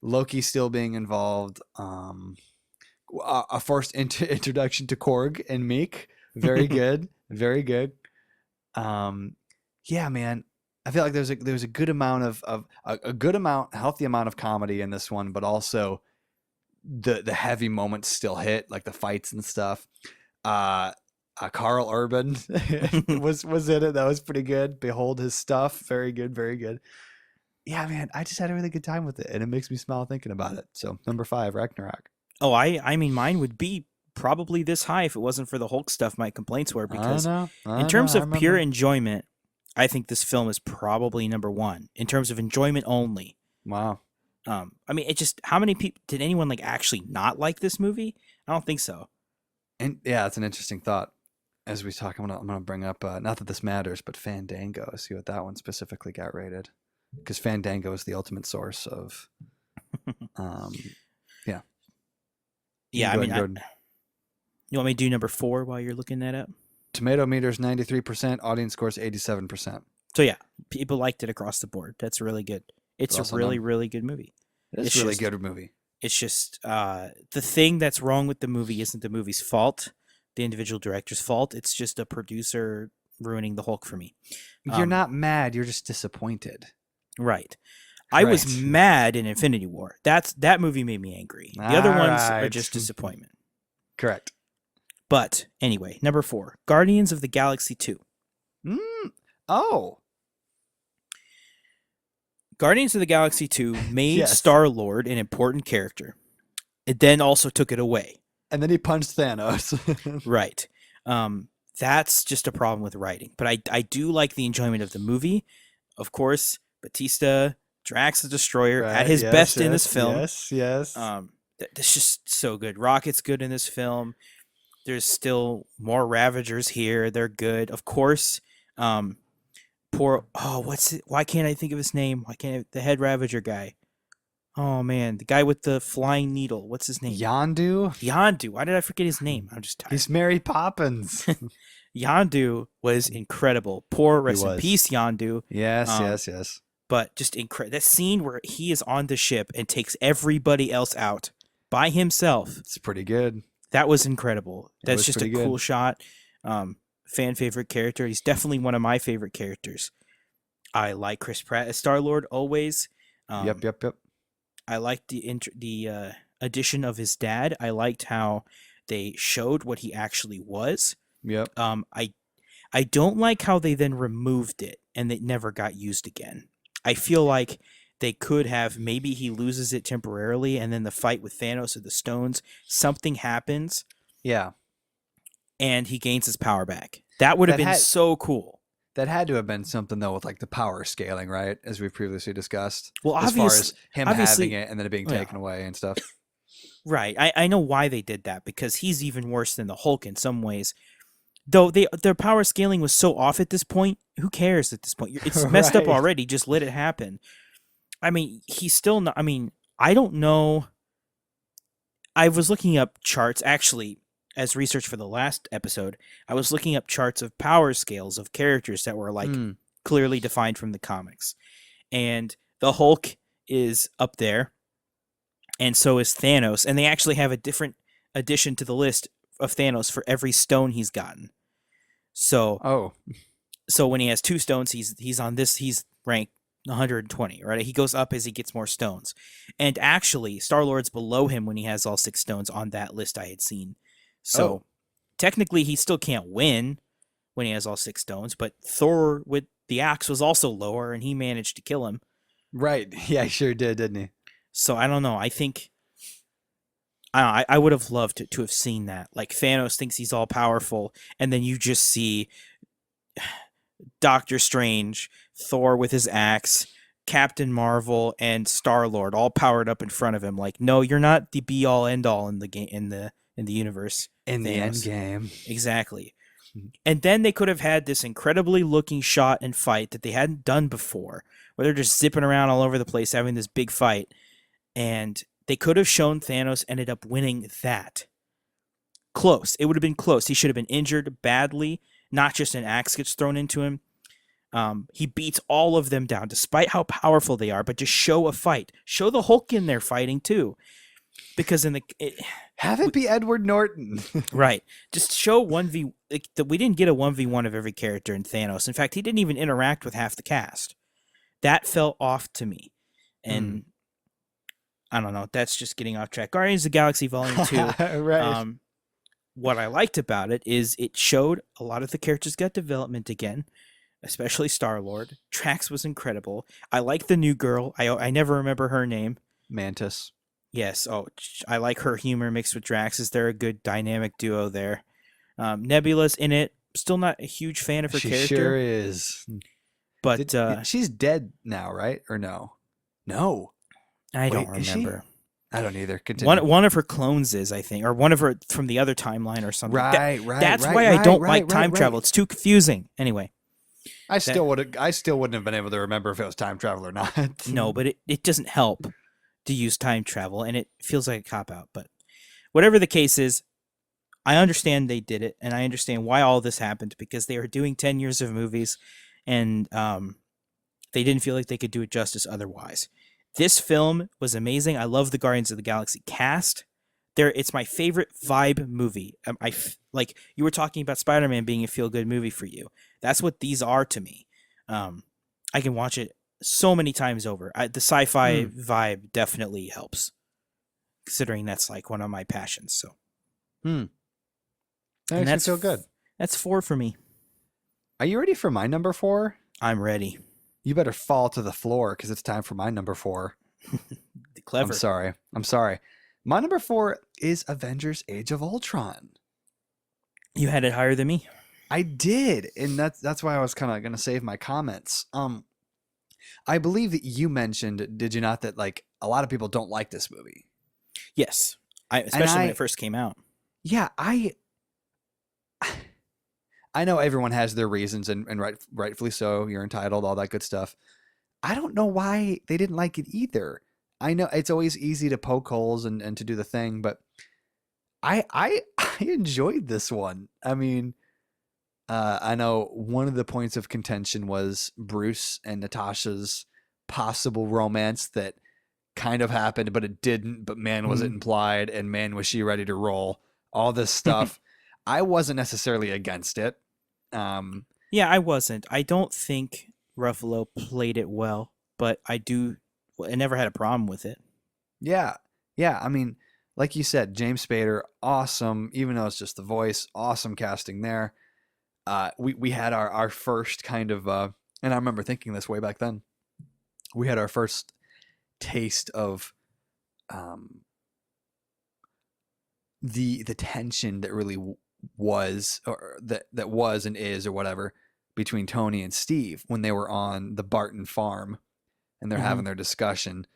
A: Loki still being involved. A first introduction to Korg and Meek. Very good. Very good. Yeah, man. I feel like there's a good amount of a healthy amount of comedy in this one, but also the heavy moments still hit, like the fights and stuff. Carl Urban was in it. That was pretty good. Behold his stuff. Very good. Very good. Yeah, man. I just had a really good time with it, and it makes me smile thinking about it. So number 5, Ragnarok.
B: Oh, I mean, mine would be probably this high if it wasn't for the Hulk stuff. My complaints were because in terms of pure enjoyment, I think this film is probably number 1 in terms of enjoyment only.
A: Wow.
B: I mean, it just, how many people did anyone like actually not like this movie? I don't think so.
A: And yeah, it's an interesting thought. As we talk, I'm gonna bring up not that this matters, but Fandango. See what that one specifically got rated, because Fandango is the ultimate source of. Yeah.
B: Yeah, I mean, you want me to do number 4 while you're looking that up?
A: Tomato meter's 93%, audience scores 87%.
B: So yeah, people liked it across the board. That's really good. It's a really, really good movie.
A: It's a really good movie.
B: It's just the thing that's wrong with the movie isn't the movie's fault, the individual director's fault. It's just a producer ruining the Hulk for me.
A: You're not mad. You're just disappointed.
B: Right. I was mad in Infinity War. That movie made me angry. The other ones are just disappointment.
A: Correct.
B: But anyway, number 4, Guardians of the Galaxy 2.
A: Oh.
B: Guardians of the Galaxy 2 made
A: Yes.
B: Star-Lord an important character. It then also took it away.
A: And then he punched Thanos.
B: Right. That's just a problem with writing. But I do like the enjoyment of the movie. Of course, Batista, Drax the Destroyer, at his best in this film.
A: Yes.
B: It's just so good. Rocket's good in this film. There's still more Ravagers here. They're good. Of course, why can't I think of his name? The head Ravager guy? Oh man, the guy with the flying needle. What's his name?
A: Yondu.
B: Why did I forget his name? I'm just tired.
A: He's Mary Poppins.
B: Yondu was incredible. Rest in peace, Yondu.
A: Yes.
B: But just incredible. That scene where he is on the ship and takes everybody else out by himself.
A: It's pretty good.
B: That was incredible.
A: It
B: That's
A: was
B: just a
A: pretty
B: cool
A: good.
B: shot. Fan favorite character. He's definitely one of my favorite characters. I like Chris Pratt as Star Lord always.
A: Yep,
B: Um,
A: yep, yep.
B: I liked the addition of his dad. I liked how they showed what he actually was.
A: Yep.
B: I don't like how they then removed it and it never got used again. I feel like they could have, maybe he loses it temporarily and then the fight with Thanos of the stones, something happens
A: Yeah.
B: and he gains his power back. That would have
A: That
B: been
A: had
B: so cool.
A: that had to have been something though with like the power scaling, right? As we've previously discussed.
B: Well,
A: As far as him having
B: obviously,
A: it and then it being
B: yeah,
A: taken away and stuff.
B: right. I know why they did that because he's even worse than the Hulk in some ways. Though their power scaling was so off at this point, who cares at this point? It's messed up
A: Right.
B: already. Just let it happen. I mean, he's still not. I mean, I don't know. I was looking up charts actually as research for the last episode. I was looking up charts of power scales of characters that were like
A: Mm.
B: clearly defined from the comics, and the Hulk is up there, and so is Thanos. And they actually have a different addition to the list of Thanos for every stone he's gotten. So
A: Oh.
B: when he has 2 stones, he's on this. He's ranked 120, right? He goes up as he gets more stones. And actually, Star Lord's below him when he has all 6 stones on that list I had seen. So
A: Oh.
B: technically, he still can't win when he has all 6 stones. But Thor with the axe was also lower, and he managed to kill him.
A: Right. Yeah, he sure did, didn't he?
B: So I don't know. I think I would have loved to have seen that. Like Thanos thinks he's all powerful, and then you just see Doctor Strange, Thor with his axe, Captain Marvel, and Star Lord all powered up in front of him. Like, no, you're not the be all end all in the game in the universe.
A: In the end
B: Thanos.
A: game.
B: Exactly. And then they could have had this incredibly looking shot and fight that they hadn't done before, where they're just zipping around all over the place having this big fight. And they could have shown Thanos ended up winning that. Close. It would have been close. He should have been injured badly. Not just an axe gets thrown into him. He beats all of them down, despite how powerful they are. But just show a fight. Show the Hulk in there fighting too, because
A: Have it be Edward Norton.
B: right, just show 1v. We didn't get a 1v1 of every character in Thanos. In fact, he didn't even interact with half the cast. That fell off to me, and I don't know. That's just getting off track. Guardians of the Galaxy Volume 2.
A: Right.
B: What I liked about it is it showed a lot of the characters got development again, especially Star-Lord. Drax was incredible. I like the new girl. I never remember her name.
A: Mantis.
B: Yes. Oh, I like her humor mixed with Drax's. They're a good dynamic duo there. Nebula's in it. Still not a huge fan of her
A: She
B: character.
A: sure is.
B: But
A: she's dead now, right? Or no? No.
B: I don't
A: Wait, is she?
B: remember.
A: I don't either. Continue.
B: One of her clones is, I think, or one of her from the other timeline or something.
A: Right.
B: That's why I don't like time travel. It's too confusing. Anyway.
A: I still wouldn't have been able to remember if it was time travel or not.
B: No, but it doesn't help to use time travel, and it feels like a cop-out. But whatever the case is, I understand they did it, and I understand why all this happened, because they were doing 10 years of movies, and they didn't feel like they could do it justice otherwise. This film was amazing. I love the Guardians of the Galaxy cast. It's my favorite vibe movie. Like you were talking about Spider-Man being a feel-good movie for you. That's what these are to me. I can watch it so many times over. The sci-fi vibe definitely helps, considering that's like one of my passions. So,
A: and that's so good.
B: That's 4 for me.
A: Are you ready for my number 4?
B: I'm ready.
A: You better fall to the floor because it's time for my number 4.
B: Clever.
A: I'm sorry. My number 4 is Avengers: Age of Ultron.
B: You had it higher than me.
A: I did, and that's why I was kind of going to save my comments. I believe that you mentioned, did you not, that like a lot of people don't like this movie?
B: Yes, especially when it first came out.
A: Yeah, I know everyone has their reasons, and rightfully so. You're entitled, all that good stuff. I don't know why they didn't like it either. I know it's always easy to poke holes and to do the thing, but I enjoyed this one. I mean, I know one of the points of contention was Bruce and Natasha's possible romance that kind of happened, but it didn't. But man, was it implied, and man, was she ready to roll. all this stuff. I wasn't necessarily against it.
B: Yeah, I wasn't. I don't think Ruffalo played it well, but I never had a problem with it.
A: Yeah. Yeah. I mean, like you said, James Spader, awesome. Even though it's just the voice, awesome casting there. We had our first kind of, and I remember thinking this way back then. We had our first taste of the tension that really was, or that was and is, or whatever, between Tony and Steve when they were on the Barton farm and they're having their discussion.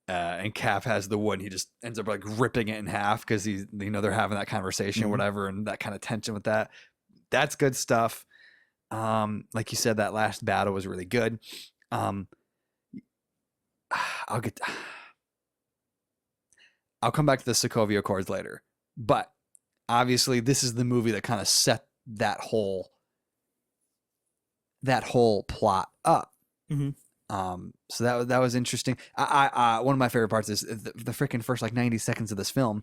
A: And Cap has the wood and he just ends up like ripping it in half because they're having that conversation or whatever, and that kind of tension with that. That's good stuff. Like you said, that last battle was really good. I'll come back to the Sokovia Accords later, but obviously this is the movie that kind of set that whole plot up. So that was interesting. I one of my favorite parts is the freaking first like 90 seconds of this film.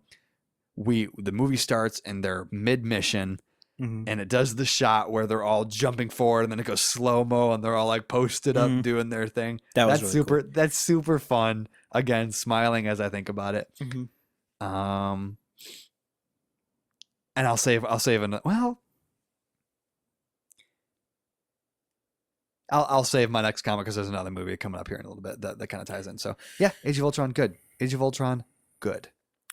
A: The movie starts and they're mid-mission, and it does the shot where they're all jumping forward, and then it goes slow-mo and they're all like posted up doing their thing. That's really super cool. That's super fun. Again, smiling as I think about it. And I'll save another. Well, I'll save my next comment because there's another movie coming up here in a little bit that kind of ties in. So yeah, Age of Ultron, good. Age of Ultron, good.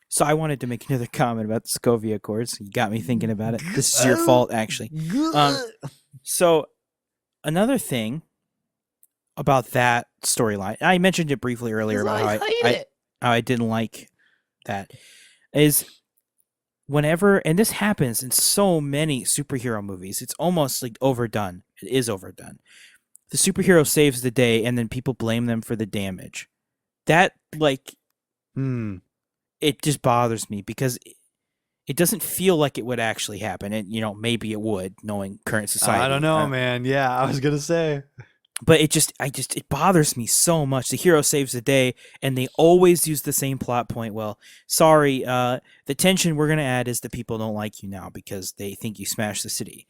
B: So I wanted to make another comment about the Sokovia Accords. You got me thinking about it. This is your fault, actually. So another thing about that storyline, I mentioned it briefly earlier about how I didn't like that, is whenever, and this happens in so many superhero movies, it's almost like overdone. It is overdone. The superhero saves the day and then people blame them for the damage. That, like, it just bothers me because it doesn't feel like it would actually happen. And, maybe it would, knowing current society.
A: I don't know, man. Yeah, I was going to say.
B: But it bothers me so much. The hero saves the day, and they always use the same plot point. Well, sorry, the tension we're going to add is that people don't like you now because they think you smashed the city.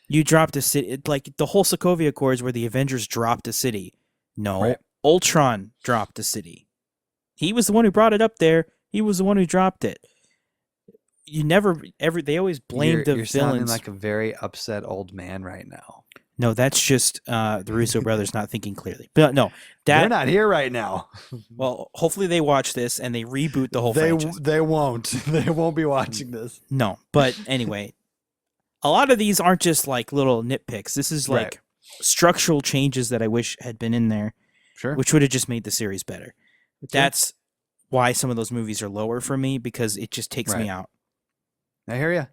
B: You dropped a city, like the whole Sokovia Accords where the Avengers dropped a city. No, right. Ultron dropped a city. He was the one who brought it up there. He was the one who dropped it. They always blame the villains. You're sounding
A: like a very upset old man right now.
B: No, that's just the Russo brothers not thinking clearly. But no,
A: they're not here right now.
B: Well, hopefully they watch this and they reboot the whole franchise.
A: They won't. They won't be watching this.
B: No, but anyway, a lot of these aren't just like little nitpicks. This is like structural changes that I wish had been in there, which would have just made the series better. That's why some of those movies are lower for me, because it just takes me out.
A: I hear you.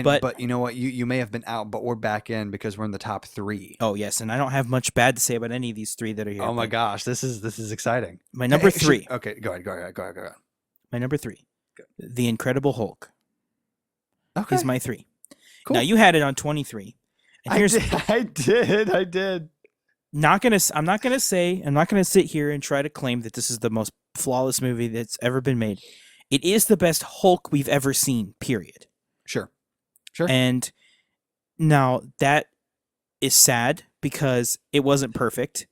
A: But you know what? You may have been out, but we're back in because we're in the top 3.
B: Oh yes, and I don't have much bad to say about any of these 3 that are here.
A: Oh my gosh, this is exciting.
B: My number 3.
A: Okay, go ahead.
B: My number 3, The Incredible Hulk.
A: Okay,
B: is my 3.
A: Cool.
B: Now you had it on 23. And here's
A: I did.
B: I'm not gonna sit here and try to claim that this is the most flawless movie that's ever been made. It is the best Hulk we've ever seen, period.
A: Sure.
B: And now that is sad because it wasn't perfect.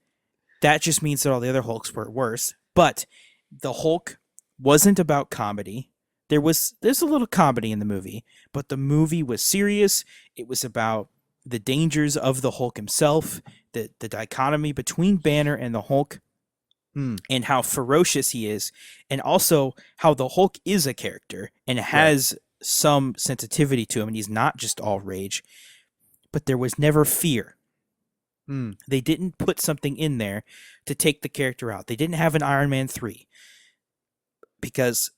B: That just means that all the other Hulks were worse. But the Hulk wasn't about comedy. There's a little comedy in the movie, but the movie was serious. It was about the dangers of the Hulk himself, the dichotomy between Banner and the Hulk, and how ferocious he is, and also how the Hulk is a character and has some sensitivity to him, and he's not just all rage. But there was never fear. They didn't put something in there to take the character out. They didn't have an Iron Man 3, because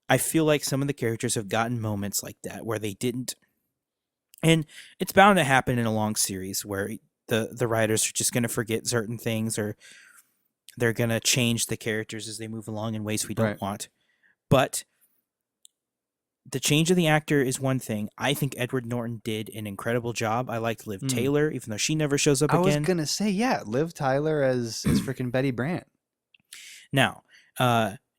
B: I feel like some of the characters have gotten moments like that where they didn't. And it's bound to happen in a long series where the writers are just going to forget certain things, or they're going to change the characters as they move along in ways we don't want. But the change of the actor is one thing. I think Edward Norton did an incredible job. I liked Liv Taylor, even though she never shows up again.
A: I was going to say, Liv Tyler as freaking Betty Brant.
B: Now,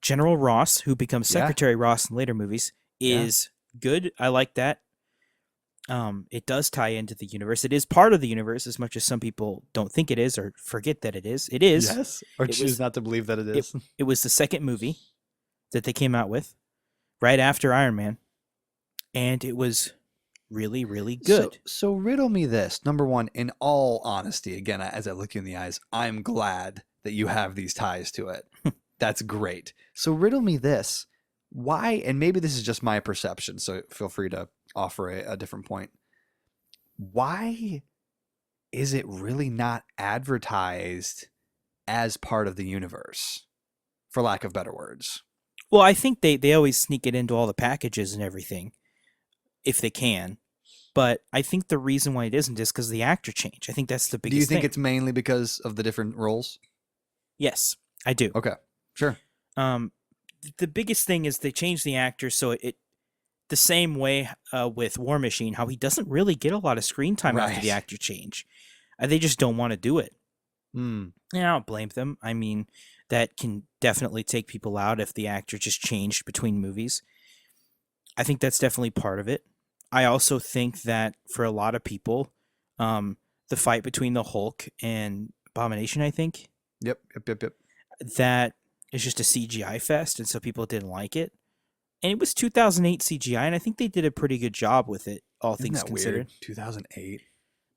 B: General Ross, who becomes Secretary Ross in later movies, is good. I like that. It does tie into the universe. It is part of the universe as much as some people don't think it is or forget that it is. It is.
A: Yes, or
B: It
A: choose
B: was
A: not to believe that it
B: it,
A: is.
B: it was the second movie that they came out with right after Iron Man, and it was really, really good.
A: So riddle me this. Number one, in all honesty, again, as I look you in the eyes, I'm glad that you have these ties to it. That's great. So riddle me this. Why, and maybe this is just my perception, so feel free to offer a different point. Why is it really not advertised as part of the universe, for lack of better words?
B: Well, I think they always sneak it into all the packages and everything, if they can. But I think the reason why it isn't is because the actor change. I think that's the biggest
A: Do you think
B: thing.
A: it's mainly because of the different roles?
B: Yes, I do.
A: Okay, sure.
B: The biggest thing is they changed the actor so it the same way with War Machine, how he doesn't really get a lot of screen time after the
A: Right.
B: actor change. They just don't want to do it.
A: Hmm.
B: And I don't blame them. I mean, that can definitely take people out if the actor just changed between movies. I think that's definitely part of it. I also think that for a lot of people, the fight between the Hulk and Abomination, I think,
A: Yep.
B: that is just a CGI fest, and so people didn't like it. And it was 2008 CGI, and I think they did a pretty good job with it, all
A: Isn't
B: things
A: that
B: considered.
A: weird? 2008.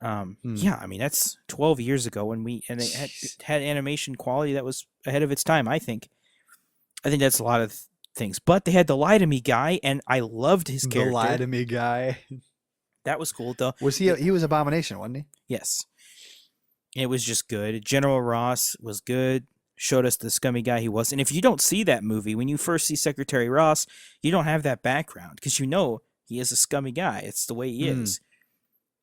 B: Yeah, I mean that's 12 years ago, and it had animation quality that was ahead of its time. I think that's a lot of things, but they had the Lie to Me guy, and I loved his character.
A: The Lie to Me guy.
B: That was cool, though.
A: Was he? He was Abomination, wasn't he?
B: Yes, it was just good. General Ross was good. Showed us the scummy guy he was, and if you don't see that movie, when you first see Secretary Ross, you don't have that background because you know he is a scummy guy. It's the way he is.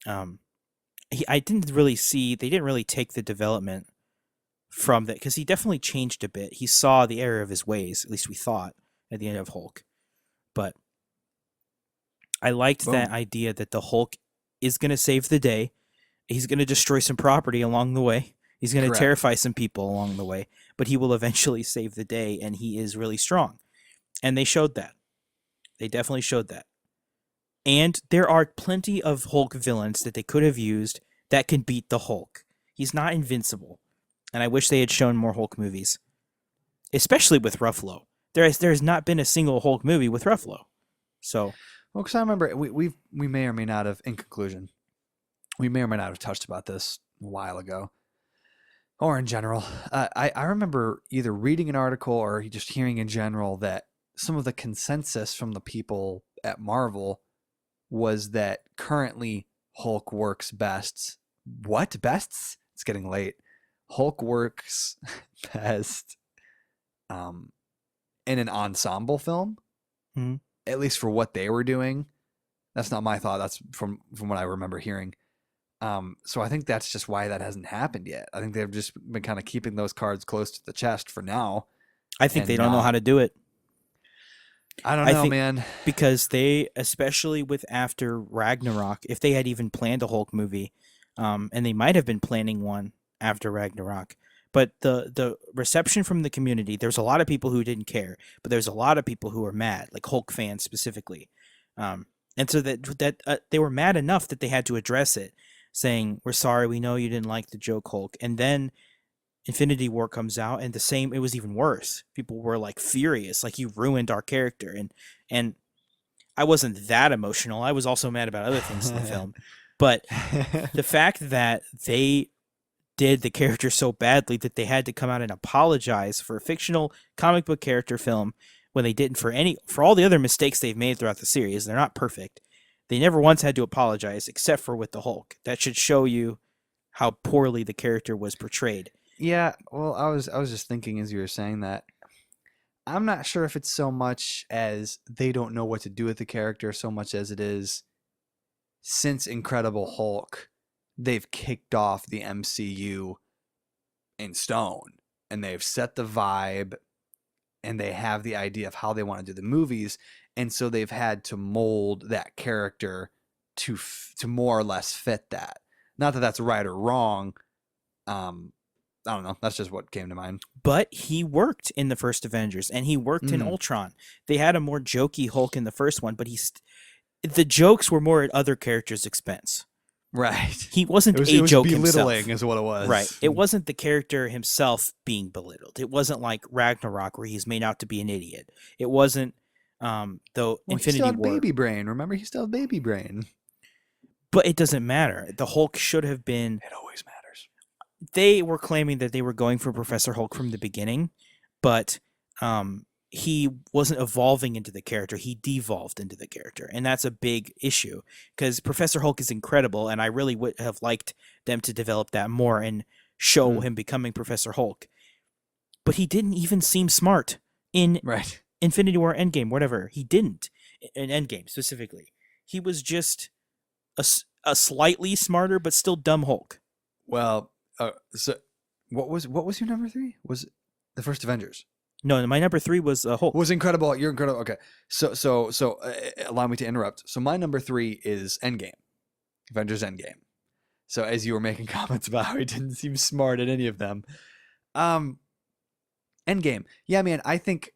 B: I didn't really see. They didn't really take the development from that because he definitely changed a bit. He saw the error of his ways. At least we thought at the end of Hulk, but I liked that idea that the Hulk is going to save the day. He's going to destroy some property along the way. He's going to terrify some people along the way, but he will eventually save the day, and he is really strong. And they showed that. They definitely showed that. And there are plenty of Hulk villains that they could have used that can beat the Hulk. He's not invincible. And I wish they had shown more Hulk movies, especially with Ruffalo. There has not been a single Hulk movie with Ruffalo. So,
A: well, because I remember we may or may not have, in conclusion, we may or may not have touched about this a while ago, or in general. I remember either reading an article or just hearing in general that some of the consensus from the people at Marvel was that currently Hulk works best. What bests? It's getting late. Hulk works best in an ensemble film, at least for what they were doing. That's not my thought. That's from what I remember hearing. So I think that's just why that hasn't happened yet. I think they've just been kind of keeping those cards close to the chest for now.
B: I think they don't know how to do it.
A: I don't know, man.
B: Because they, especially with after Ragnarok, if they had even planned a Hulk movie, and they might have been planning one after Ragnarok, but the reception from the community, there's a lot of people who didn't care, but there's a lot of people who were mad, like Hulk fans specifically. And so that they were mad enough that they had to address it, saying, "We're sorry, we know you didn't like the joke Hulk." And then Infinity War comes out, and it was even worse. People were like furious, like you ruined our character. And I wasn't that emotional. I was also mad about other things in the film. But the fact that they did the character so badly that they had to come out and apologize for a fictional comic book character film when they didn't for all the other mistakes they've made throughout the series. They're not perfect. They never once had to apologize except for with the Hulk. That should show you how poorly the character was portrayed.
A: Yeah, well, I was just thinking as you were saying that, I'm not sure if it's so much as they don't know what to do with the character so much as it is since Incredible Hulk, they've kicked off the MCU in stone and they've set the vibe and they have the idea of how they want to do the movies, and so they've had to mold that character to more or less fit that. Not that that's right or wrong. I don't know. That's just what came to mind.
B: But he worked in the first Avengers, and he worked in Ultron. They had a more jokey Hulk in the first one, but the jokes were more at other characters' expense.
A: Right.
B: He wasn't
A: it
B: a
A: was
B: joke
A: belittling
B: himself.
A: is what it was.
B: Right. It wasn't the character himself being belittled. It wasn't like Ragnarok where he's made out to be an idiot. It wasn't though Infinity
A: he still had
B: War.
A: baby brain. Remember, he still had baby brain.
B: But it doesn't matter. The Hulk should have been.
A: It always matters.
B: They were claiming that they were going for Professor Hulk from the beginning, but he wasn't evolving into the character. He devolved into the character, and that's a big issue because Professor Hulk is incredible, and I really would have liked them to develop that more and show him becoming Professor Hulk. But he didn't even seem smart in Infinity War, Endgame, whatever. He didn't in Endgame specifically. He was just a slightly smarter but still dumb Hulk.
A: Well, so what was your number 3? Was it the first Avengers?
B: No, my number 3 was Hulk.
A: Was incredible. You're incredible. Okay, so allow me to interrupt. So my number 3 is Endgame, Avengers Endgame. So as you were making comments about how he didn't seem smart at any of them, Endgame. Yeah, man. I think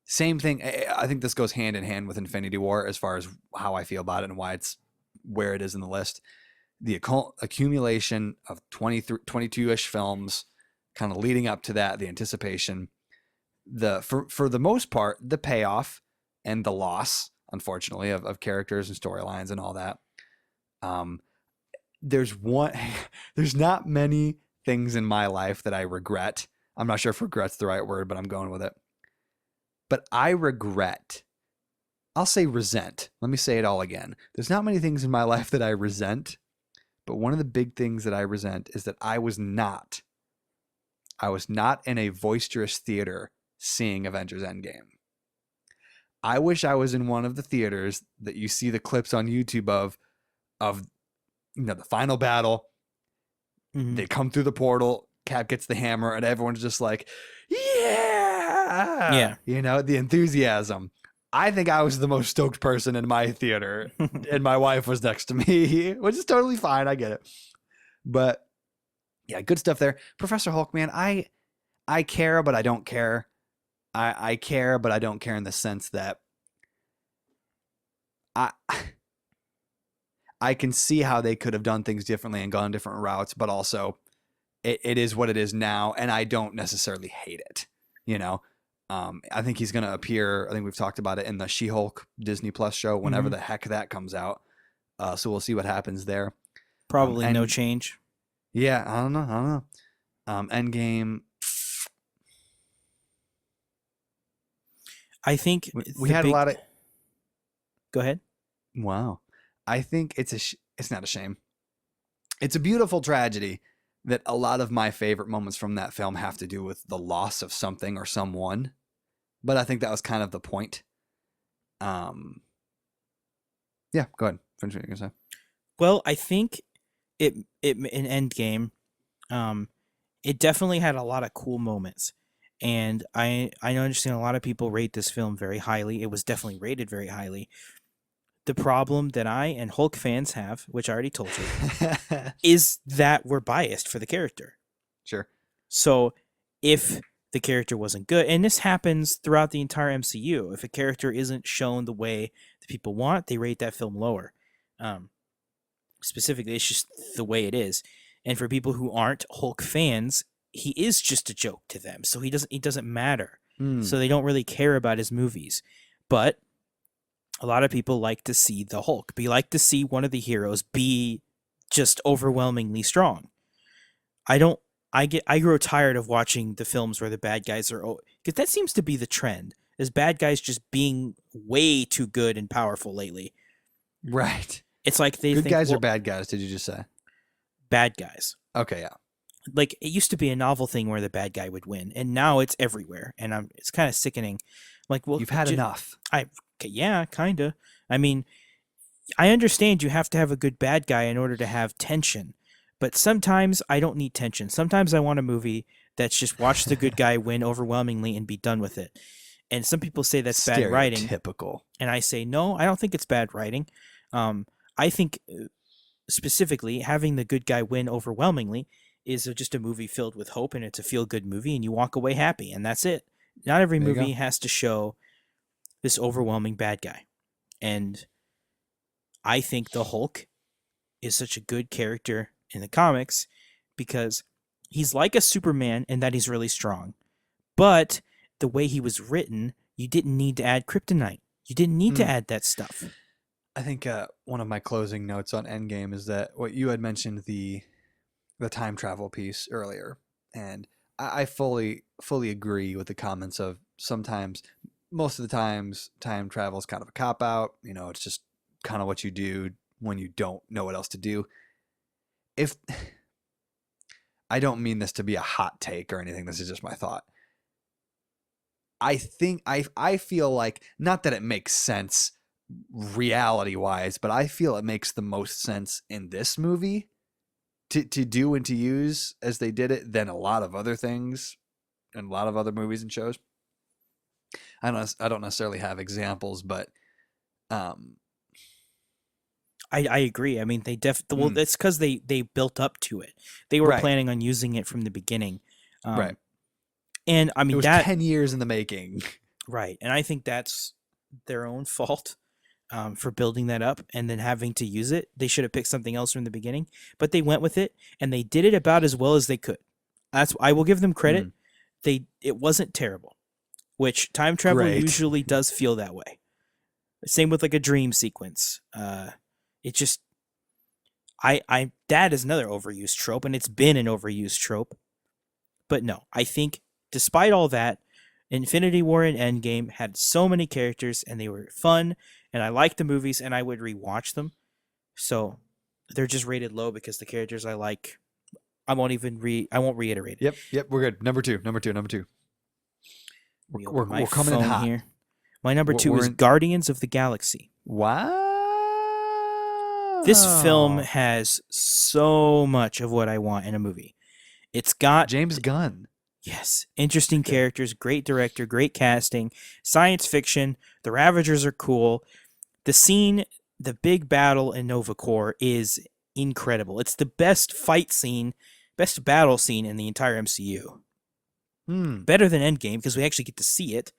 A: same thing. I think this goes hand in hand with Infinity War as far as how I feel about it and why it's where it is in the list. The accumulation of 22-ish films kind of leading up to that, the anticipation, for the most part, the payoff and the loss, unfortunately, of characters and storylines and all that. There's not many things in my life that I regret. I'm not sure if regret's the right word, but I'm going with it. But I regret, I'll say resent. Let me say it all again. There's not many things in my life that I resent, but one of the big things that I resent is that I was not in a boisterous theater seeing Avengers Endgame. I wish I was in one of the theaters that you see the clips on YouTube of the final battle. Mm-hmm. They come through the portal, Cap gets the hammer, and everyone's just like, yeah. The enthusiasm. I think I was the most stoked person in my theater, and my wife was next to me, which is totally fine. I get it. But yeah, good stuff there. Professor Hulk, man, I care, but I don't care. I care, but I don't care in the sense that I can see how they could have done things differently and gone different routes, but also it is what it is now, and I don't necessarily hate it. I think he's going to appear, I think we've talked about it, in the She-Hulk Disney Plus show whenever the heck that comes out. So we'll see what happens there.
B: Probably no change.
A: Yeah, I don't know. Endgame.
B: I think
A: we had a lot of.
B: Go ahead.
A: Wow, I think it's not a shame. It's a beautiful tragedy that a lot of my favorite moments from that film have to do with the loss of something or someone, but I think that was kind of the point. Yeah, go ahead. Finish what you're gonna say.
B: Well, I think it in Endgame, it definitely had a lot of cool moments. And I understand a lot of people rate this film very highly. It was definitely rated very highly. The problem that I and Hulk fans have, which I already told you, is that we're biased for the character.
A: Sure.
B: So if the character wasn't good, and this happens throughout the entire MCU, if a character isn't shown the way that people want, they rate that film lower. Specifically, it's just the way it is. And for people who aren't Hulk fans, he is just a joke to them. So he doesn't matter. So they don't really care about his movies. But a lot of people like to see the Hulk. They like to see one of the heroes be just overwhelmingly strong. I grow tired of watching the films where the bad guys are, because that seems to be the trend, is bad guys just being way too good and powerful lately.
A: Right.
B: It's like they
A: think good guys
B: or
A: bad guys, did you just say?
B: Bad guys.
A: Okay, yeah.
B: Like, it used to be a novel thing where the bad guy would win, and now it's everywhere, and it's kind of sickening. Like, well,
A: you've had enough.
B: Yeah, kind of. I mean, I understand you have to have a good bad guy in order to have tension, but sometimes I don't need tension. Sometimes I want a movie that's just watch the good guy win overwhelmingly and be done with it. And some people say that's bad writing.
A: Typical.
B: And I say, no, I don't think it's bad writing. I think specifically having the good guy win overwhelmingly is just a movie filled with hope, and it's a feel good movie, and you walk away happy, and that's it. Not every
A: There you go.
B: movie has to show this overwhelming bad guy. And I think the Hulk is such a good character in the comics because he's like a Superman in that he's really strong. But the way he was written, you didn't need to add kryptonite. You didn't need to add that stuff.
A: I think one of my closing notes on Endgame is that what you had mentioned, the time travel piece earlier, and I fully agree with the comments of sometimes, most of the times, time travel is kind of a cop out. You know, it's just kind of what you do when you don't know what else to do. If I don't mean this to be a hot take or anything, this is just my thought. I think I feel like, not that it makes sense reality wise, but I feel it makes the most sense in this movie to do and to use as they did it than a lot of other things and a lot of other movies and shows. I don't necessarily have examples, but
B: I agree. I mean, they well, that's because they built up to it. They were planning on using it from the beginning,
A: right?
B: And I mean,
A: it was 10 years in the making,
B: right? And I think that's their own fault for building that up and then having to use it. They should have picked something else from the beginning, but they went with it and they did it about as well as they could. I will give them credit. It wasn't terrible, which time travel usually does feel that way. Same with like a dream sequence. It just, that is another overused trope, and it's been an overused trope. But no, I think despite all that, Infinity War and Endgame had so many characters, and they were fun, and I liked the movies, and I would rewatch them. So they're just rated low because the characters I like, I won't reiterate it.
A: Yep, we're good. Number two. We're coming in hot
B: here. My number 2 is Guardians of the Galaxy.
A: Wow.
B: This film has so much of what I want in a movie. It's got
A: James Gunn.
B: Yes. Interesting characters, great director, great casting, science fiction. The Ravagers are cool. The big battle in Nova Corps is incredible. It's the best battle scene in the entire MCU. Better than Endgame because we actually get to see it.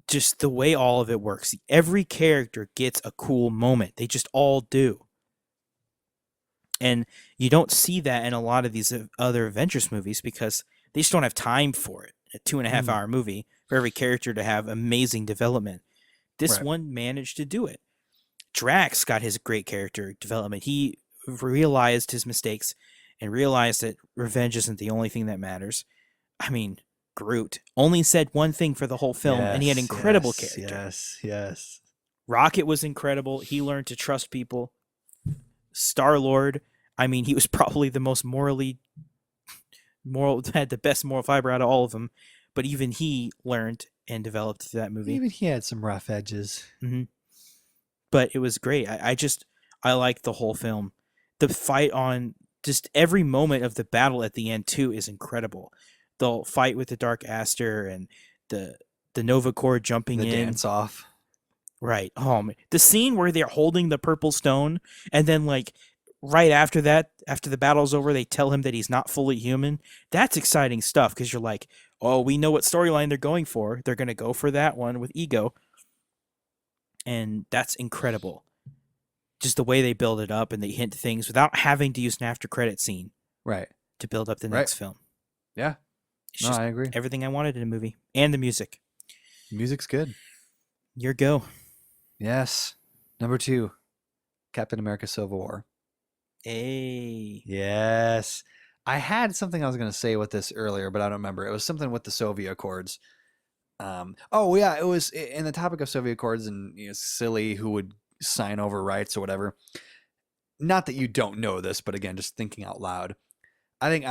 B: Just the way all of it works. Every character gets a cool moment. They just all do. And you don't see that in a lot of these other Avengers movies because they just don't have time for it. A 2.5 hour movie for every character to have amazing development. This one managed to do it. Drax got his great character development. He realized his mistakes and realized that revenge isn't the only thing that matters. I mean, Groot only said one thing for the whole film, and he had incredible character.
A: Yes.
B: Rocket was incredible. He learned to trust people. Star-Lord, I mean, he was probably the most had the best moral fiber out of all of them, but even he learned and developed through that movie.
A: Even he had some rough edges.
B: Mm-hmm. But it was great. I liked the whole film. The fight on just every moment of the battle at the end too is incredible. The fight with the Dark Aster and the Nova Corps jumping in.
A: The dance off.
B: Right. Oh, man. The scene where they're holding the purple stone and then like right after that, after the battle's over, they tell him that he's not fully human. That's exciting stuff because you're like, oh, we know what storyline they're going for. They're going to go for that one with Ego. And that's incredible. Just the way they build it up and they hint things without having to use an after credit scene.
A: Right.
B: To build up the next film.
A: Yeah.
B: It's
A: I agree.
B: Everything I wanted in a movie. And the music.
A: Music's good.
B: Your go.
A: Yes. Number 2, Captain America Civil War.
B: Hey.
A: Yes. I had something I was going to say with this earlier, but I don't remember. It was something with the Soviet Accords. It was in the topic of Soviet Accords and silly who would sign over rights or whatever. Not that you don't know this, but again, just thinking out loud. I think,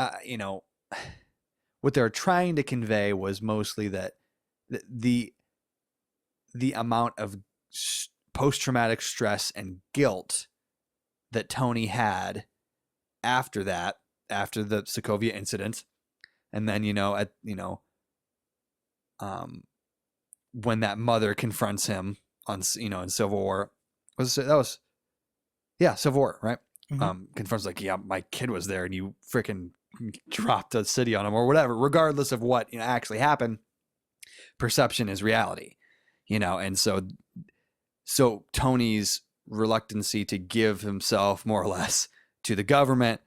A: what they're trying to convey was mostly that the amount of post-traumatic stress and guilt that Tony had after the Sokovia incident, and then when that mother confronts him on in Civil War, Civil War, right? confronts like, yeah, my kid was there and you freaking dropped a city on him or whatever, regardless of what actually happened. Perception is reality, and so Tony's reluctancy to give himself more or less to the government,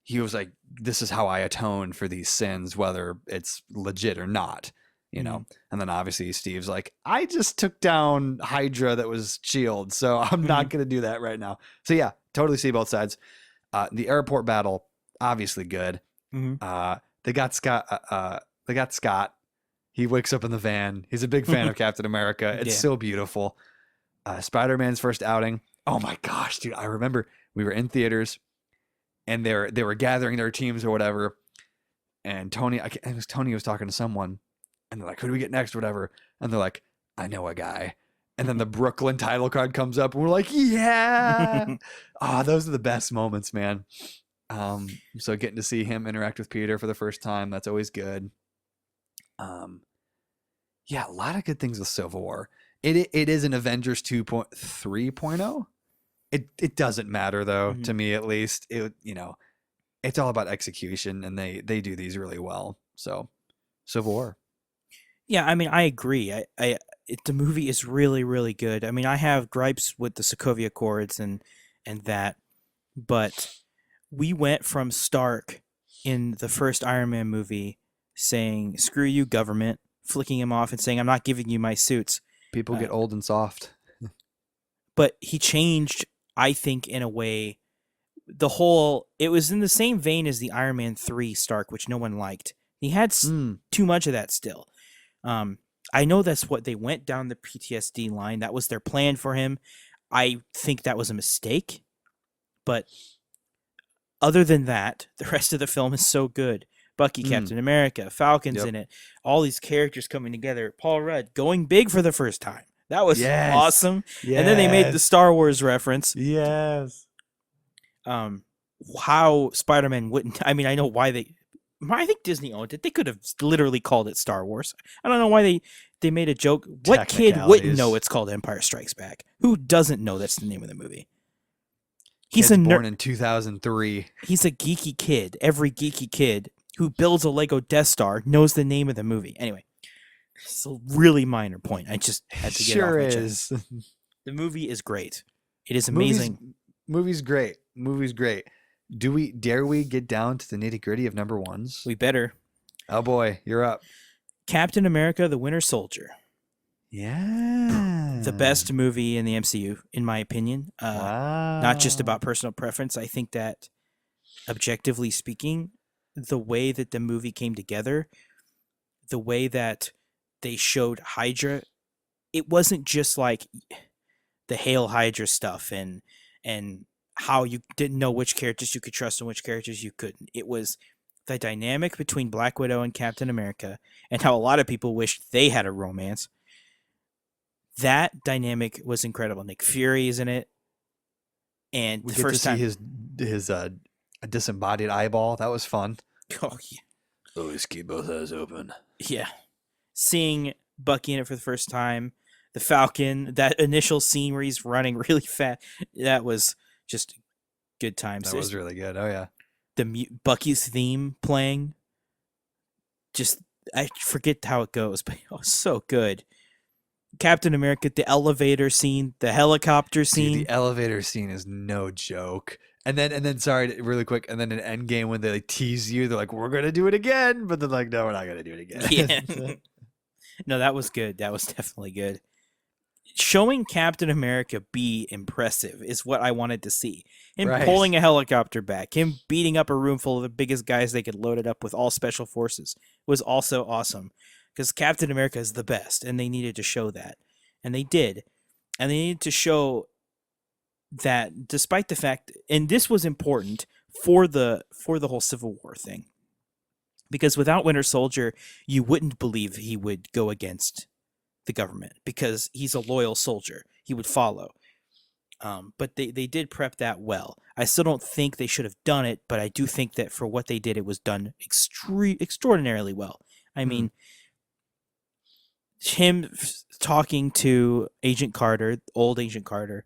A: he was like, this is how I atone for these sins, whether it's legit or not, and then obviously Steve's like, I just took down Hydra that was S.H.I.E.L.D., so I'm not going to do that right now. So yeah, totally see both sides. The airport battle, obviously good. They got Scott. He wakes up in the van. He's a big fan of Captain America. It's so beautiful. Spider-Man's first outing. Oh my gosh, dude. I remember we were in theaters and they were gathering their teams or whatever. And Tony was talking to someone and they're like, who do we get next or whatever? And they're like, I know a guy. And then the Brooklyn title card comes up and we're like, yeah. Those are the best moments, man. So getting to see him interact with Peter for the first time, that's always good. Yeah, a lot of good things with Civil War. It is an Avengers 3.0. It doesn't matter though, to me at least. It's all about execution, and they do these really well. So, Civil War.
B: Yeah, I mean, I agree. The movie is really, really good. I mean, I have gripes with the Sokovia Accords and that, but we went from Stark in the first Iron Man movie saying, screw you, government, flicking him off and saying, I'm not giving you my suits.
A: People get old and soft.
B: But he changed, I think, in a way. It was in the same vein as the Iron Man 3 Stark, which no one liked. He had too much of that still. I know that's what they went down the PTSD line. That was their plan for him. I think that was a mistake. But other than that, the rest of the film is so good. Bucky, Captain America, Falcon's in it. All these characters coming together. Paul Rudd going big for the first time. That was awesome. Yes. And then they made the Star Wars reference.
A: Yes.
B: How Spider-Man wouldn't... I mean, I know why I think Disney owned it. They could have literally called it Star Wars. I don't know why they made a joke. What kid wouldn't know it's called Empire Strikes Back? Who doesn't know that's the name of the movie?
A: He's born in 2003.
B: He's a geeky kid. Every geeky kid who builds a Lego Death Star knows the name of the movie. Anyway, it's a really minor point. I just had to get it off my chest. The movie is great. It is amazing.
A: Movie's great. Dare we get down to the nitty-gritty of number ones?
B: We better.
A: Oh boy, you're up.
B: Captain America: The Winter Soldier.
A: Yeah.
B: The best movie in the MCU, in my opinion.
A: Wow.
B: Not just about personal preference. I think that, objectively speaking, the way that the movie came together, the way that they showed Hydra, it wasn't just like the Hail Hydra stuff and how you didn't know which characters you could trust and which characters you couldn't. It was the dynamic between Black Widow and Captain America and how a lot of people wished they had a romance. That dynamic was incredible. Nick Fury is in it. And
A: we the first time his disembodied eyeball. That was fun.
B: Oh yeah.
A: Always keep both eyes open.
B: Yeah. Seeing Bucky in it for the first time, the Falcon, that initial scene where he's running really fast, that was just good times.
A: That was really good. Oh yeah.
B: Bucky's theme playing. Just I forget how it goes, but it was so good. Captain America, the elevator scene, the helicopter scene.
A: Dude, the elevator scene is no joke. And then sorry, really quick, and then in Endgame when they tease you, they're like, we're gonna do it again, but they're like, no, we're not gonna do it again.
B: Yeah. No, that was good. That was definitely good. Showing Captain America be impressive is what I wanted to see. Him pulling a helicopter back, him beating up a room full of the biggest guys they could load it up with, all special forces, was also awesome. Because Captain America is the best, and they needed to show that. And they did. And they needed to show that despite the fact, and this was important for the whole Civil War thing. Because without Winter Soldier, you wouldn't believe he would go against the government. Because he's a loyal soldier. He would follow. But they did prep that well. I still don't think they should have done it, but I do think that for what they did, it was done extraordinarily well. I mean, him talking to Agent Carter, old Agent Carter,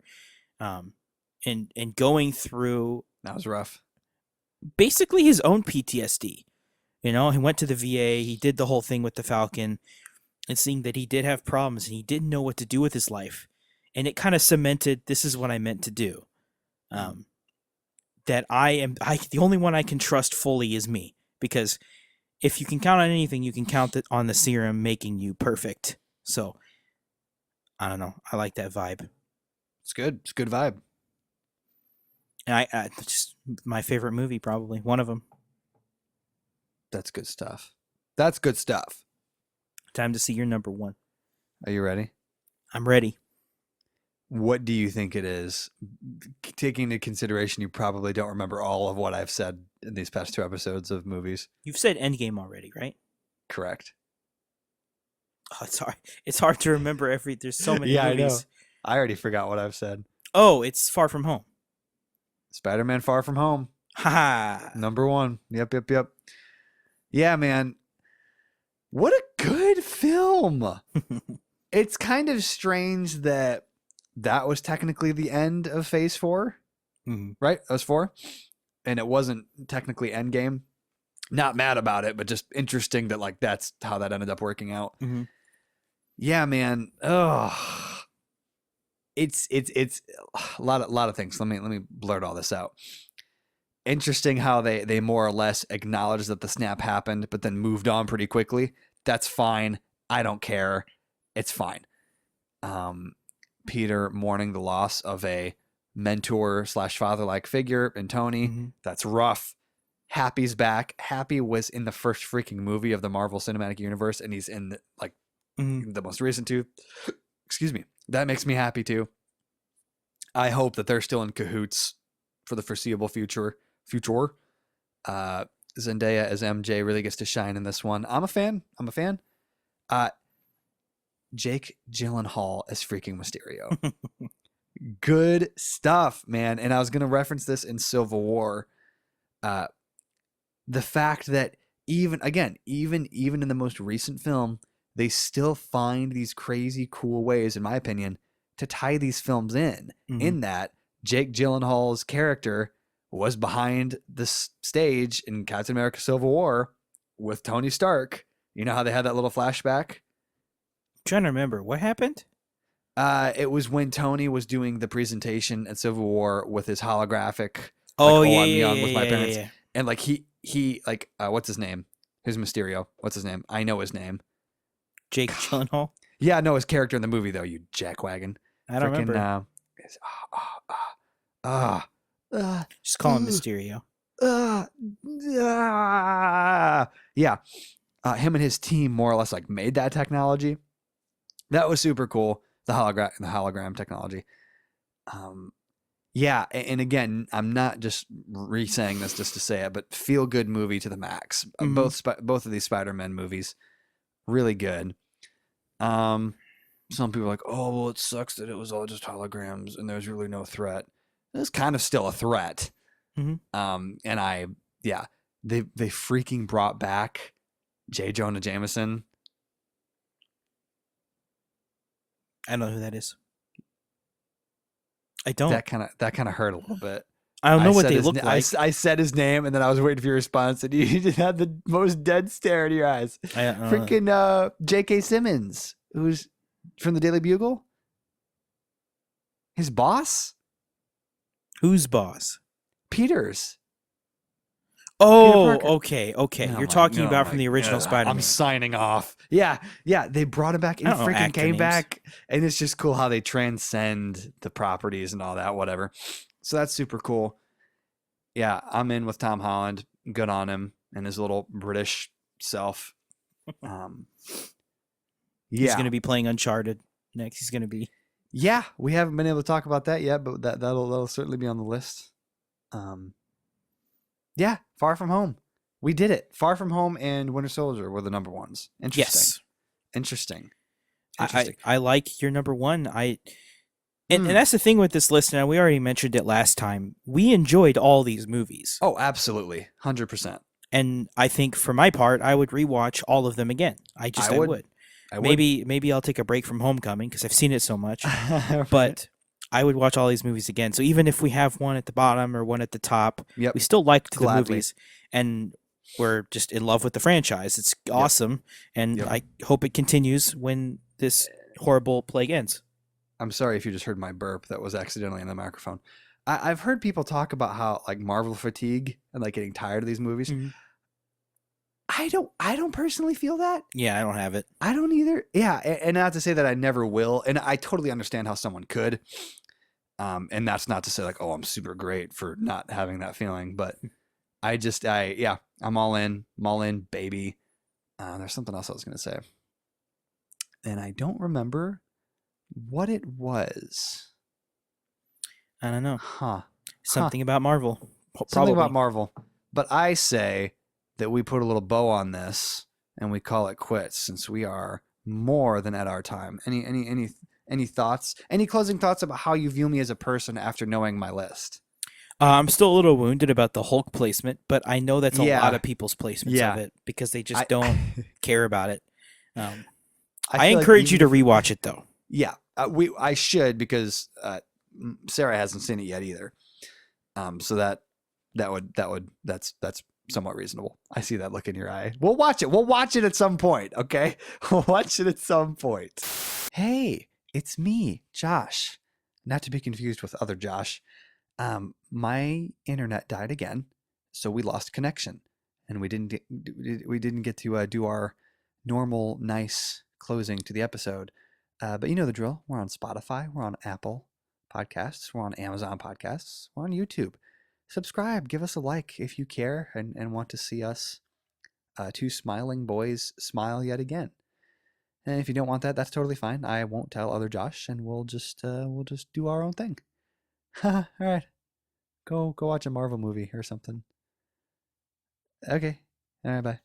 B: and going through
A: That was rough.
B: Basically his own PTSD. You know, he went to the VA, he did the whole thing with the Falcon, and seeing that he did have problems and he didn't know what to do with his life. And it kind of cemented, this is what I meant to do. That the only one I can trust fully is me. Because if you can count on anything, you can count on the serum making you perfect. So, I don't know. I like that vibe.
A: It's good. It's a good vibe.
B: And I just my favorite movie, probably. One of them.
A: That's good stuff. That's good stuff.
B: Time to see your number one.
A: Are you ready?
B: I'm ready.
A: What do you think it is? Taking into consideration you probably don't remember all of what I've said in these past 2 episodes of movies.
B: You've said Endgame already, right?
A: Correct.
B: Oh, it's hard. It's hard to remember there's so many
A: Yeah,
B: movies.
A: I know. I already forgot what I've said.
B: Oh, it's Far From Home.
A: Spider-Man Far From Home.
B: Ha!
A: Number 1. Yep. Yeah, man. What a good film. It's kind of strange that was technically the end of Phase 4.
B: Mm-hmm.
A: Right? That was 4. And it wasn't technically Endgame. Not mad about it, but just interesting that like that's how that ended up working out.
B: Mm-hmm.
A: Yeah, man. Oh, it's a lot of things. Let me blurt all this out. Interesting how they more or less acknowledged that the snap happened, but then moved on pretty quickly. That's fine. I don't care. It's fine. Peter mourning the loss of a mentor / father-like figure in Tony.
B: Mm-hmm.
A: That's rough. Happy's back. Happy was in the first freaking movie of the Marvel Cinematic Universe, and he's in the most recent 2. Excuse me. That makes me happy too. I hope that they're still in cahoots for the foreseeable future. Zendaya as MJ really gets to shine in this one. I'm a fan. Jake Gyllenhaal as freaking Mysterio. Good stuff, man. And I was going to reference this in Civil War. The fact that even in the most recent film, they still find these crazy cool ways, in my opinion, to tie these films in.
B: Mm-hmm.
A: In that Jake Gyllenhaal's character was behind the stage in Captain America Civil War with Tony Stark. You know how they had that little flashback?
B: I'm trying to remember. What happened?
A: It was when Tony was doing the presentation at Civil War with his holographic.
B: Oh,
A: like,
B: yeah,
A: I'm
B: yeah,
A: young
B: yeah,
A: with my
B: yeah,
A: parents.
B: yeah.
A: And like he what's his name? Who's Mysterio? What's his name? I know his name.
B: Jake Gyllenhaal?
A: Yeah, no, his character in the movie though, you jackwagon.
B: I don't remember. Just call him Mysterio.
A: Yeah. Him and his team more or less like made that technology. That was super cool. The hologram technology. Yeah, and again, I'm not just re-saying this just to say it, but feel good movie to the max.
B: Mm-hmm.
A: Both of these Spider-Man movies, really good. Some people are like, oh, well, it sucks that it was all just holograms and there's really no threat. It's kind of still a threat.
B: Mm-hmm.
A: And they freaking brought back J. Jonah Jameson.
B: I don't know who that is. I don't.
A: That kind of hurt a little bit.
B: I don't know what they look like.
A: I said his name, and then I was waiting for your response, and you just had the most dead stare in your eyes. Freaking J.K. Simmons, who's from the Daily Bugle. His boss?
B: Whose boss?
A: Peter's.
B: Oh,
A: Peter
B: okay. You're talking about from the original Spider-Man.
A: I'm signing off. Yeah. They brought him back. He freaking came back. And it's just cool how they transcend the properties and all that, whatever. So that's super cool. Yeah, I'm in with Tom Holland. Good on him and his little British self.
B: He's going to be playing Uncharted next. He's going to be.
A: Yeah, we haven't been able to talk about that yet, but that'll certainly be on the list. Yeah, Far From Home. We did it. Far From Home and Winter Soldier were the number ones. Interesting.
B: Yes.
A: Interesting.
B: I like your number one. And that's the thing with this list, and we already mentioned it last time. We enjoyed all these movies.
A: Oh, absolutely. 100%.
B: And I think for my part, I would rewatch all of them again. I would. Maybe I'll take a break from Homecoming because I've seen it so much.
A: Right.
B: But I would watch all these movies again. So even if we have one at the bottom or one at the top,
A: Yep.
B: we still liked the
A: Gladly.
B: movies, and we're just in love with the franchise. It's awesome, and
A: Yep.
B: I hope it continues when this horrible plague ends.
A: I'm sorry if you just heard my burp that was accidentally in the microphone. I've heard people talk about how like Marvel fatigue and like getting tired of these movies.
B: Mhm.
A: I don't personally feel that.
B: Yeah, I don't have it.
A: I don't either. Yeah, and not to say that I never will. And I totally understand how someone could. And that's not to say like, oh, I'm super great for not having that feeling, but I'm all in. I'm all in, baby. There's something else I was gonna say, and I don't remember what it was.
B: I don't know.
A: Huh.
B: Something about Marvel. Probably.
A: Something about Marvel. But I say that we put a little bow on this and we call it quits since we are more than at our time. Any thoughts? Any closing thoughts about how you view me as a person after knowing my list?
B: I'm still a little wounded about the Hulk placement, but I know that's a
A: Yeah.
B: lot of people's placements
A: Yeah.
B: of it because they just don't care about it. I
A: feel like
B: encourage you to
A: even if-
B: rewatch it though.
A: Yeah, I should because Sarah hasn't seen it yet either. So that's somewhat reasonable. I see that look in your eye. We'll watch it. We'll watch it at some point. Okay, we'll watch it at some point. Hey, it's me, Josh. Not to be confused with other Josh. My internet died again, so we lost connection, and we didn't get to do our normal nice closing to the episode. But you know the drill. We're on Spotify. We're on Apple Podcasts. We're on Amazon Podcasts. We're on YouTube. Subscribe. Give us a like if you care and want to see us, two smiling boys, smile yet again. And if you don't want that, that's totally fine. I won't tell other Josh, and we'll just do our own thing. All right. Go watch a Marvel movie or something. Okay. All right. Bye.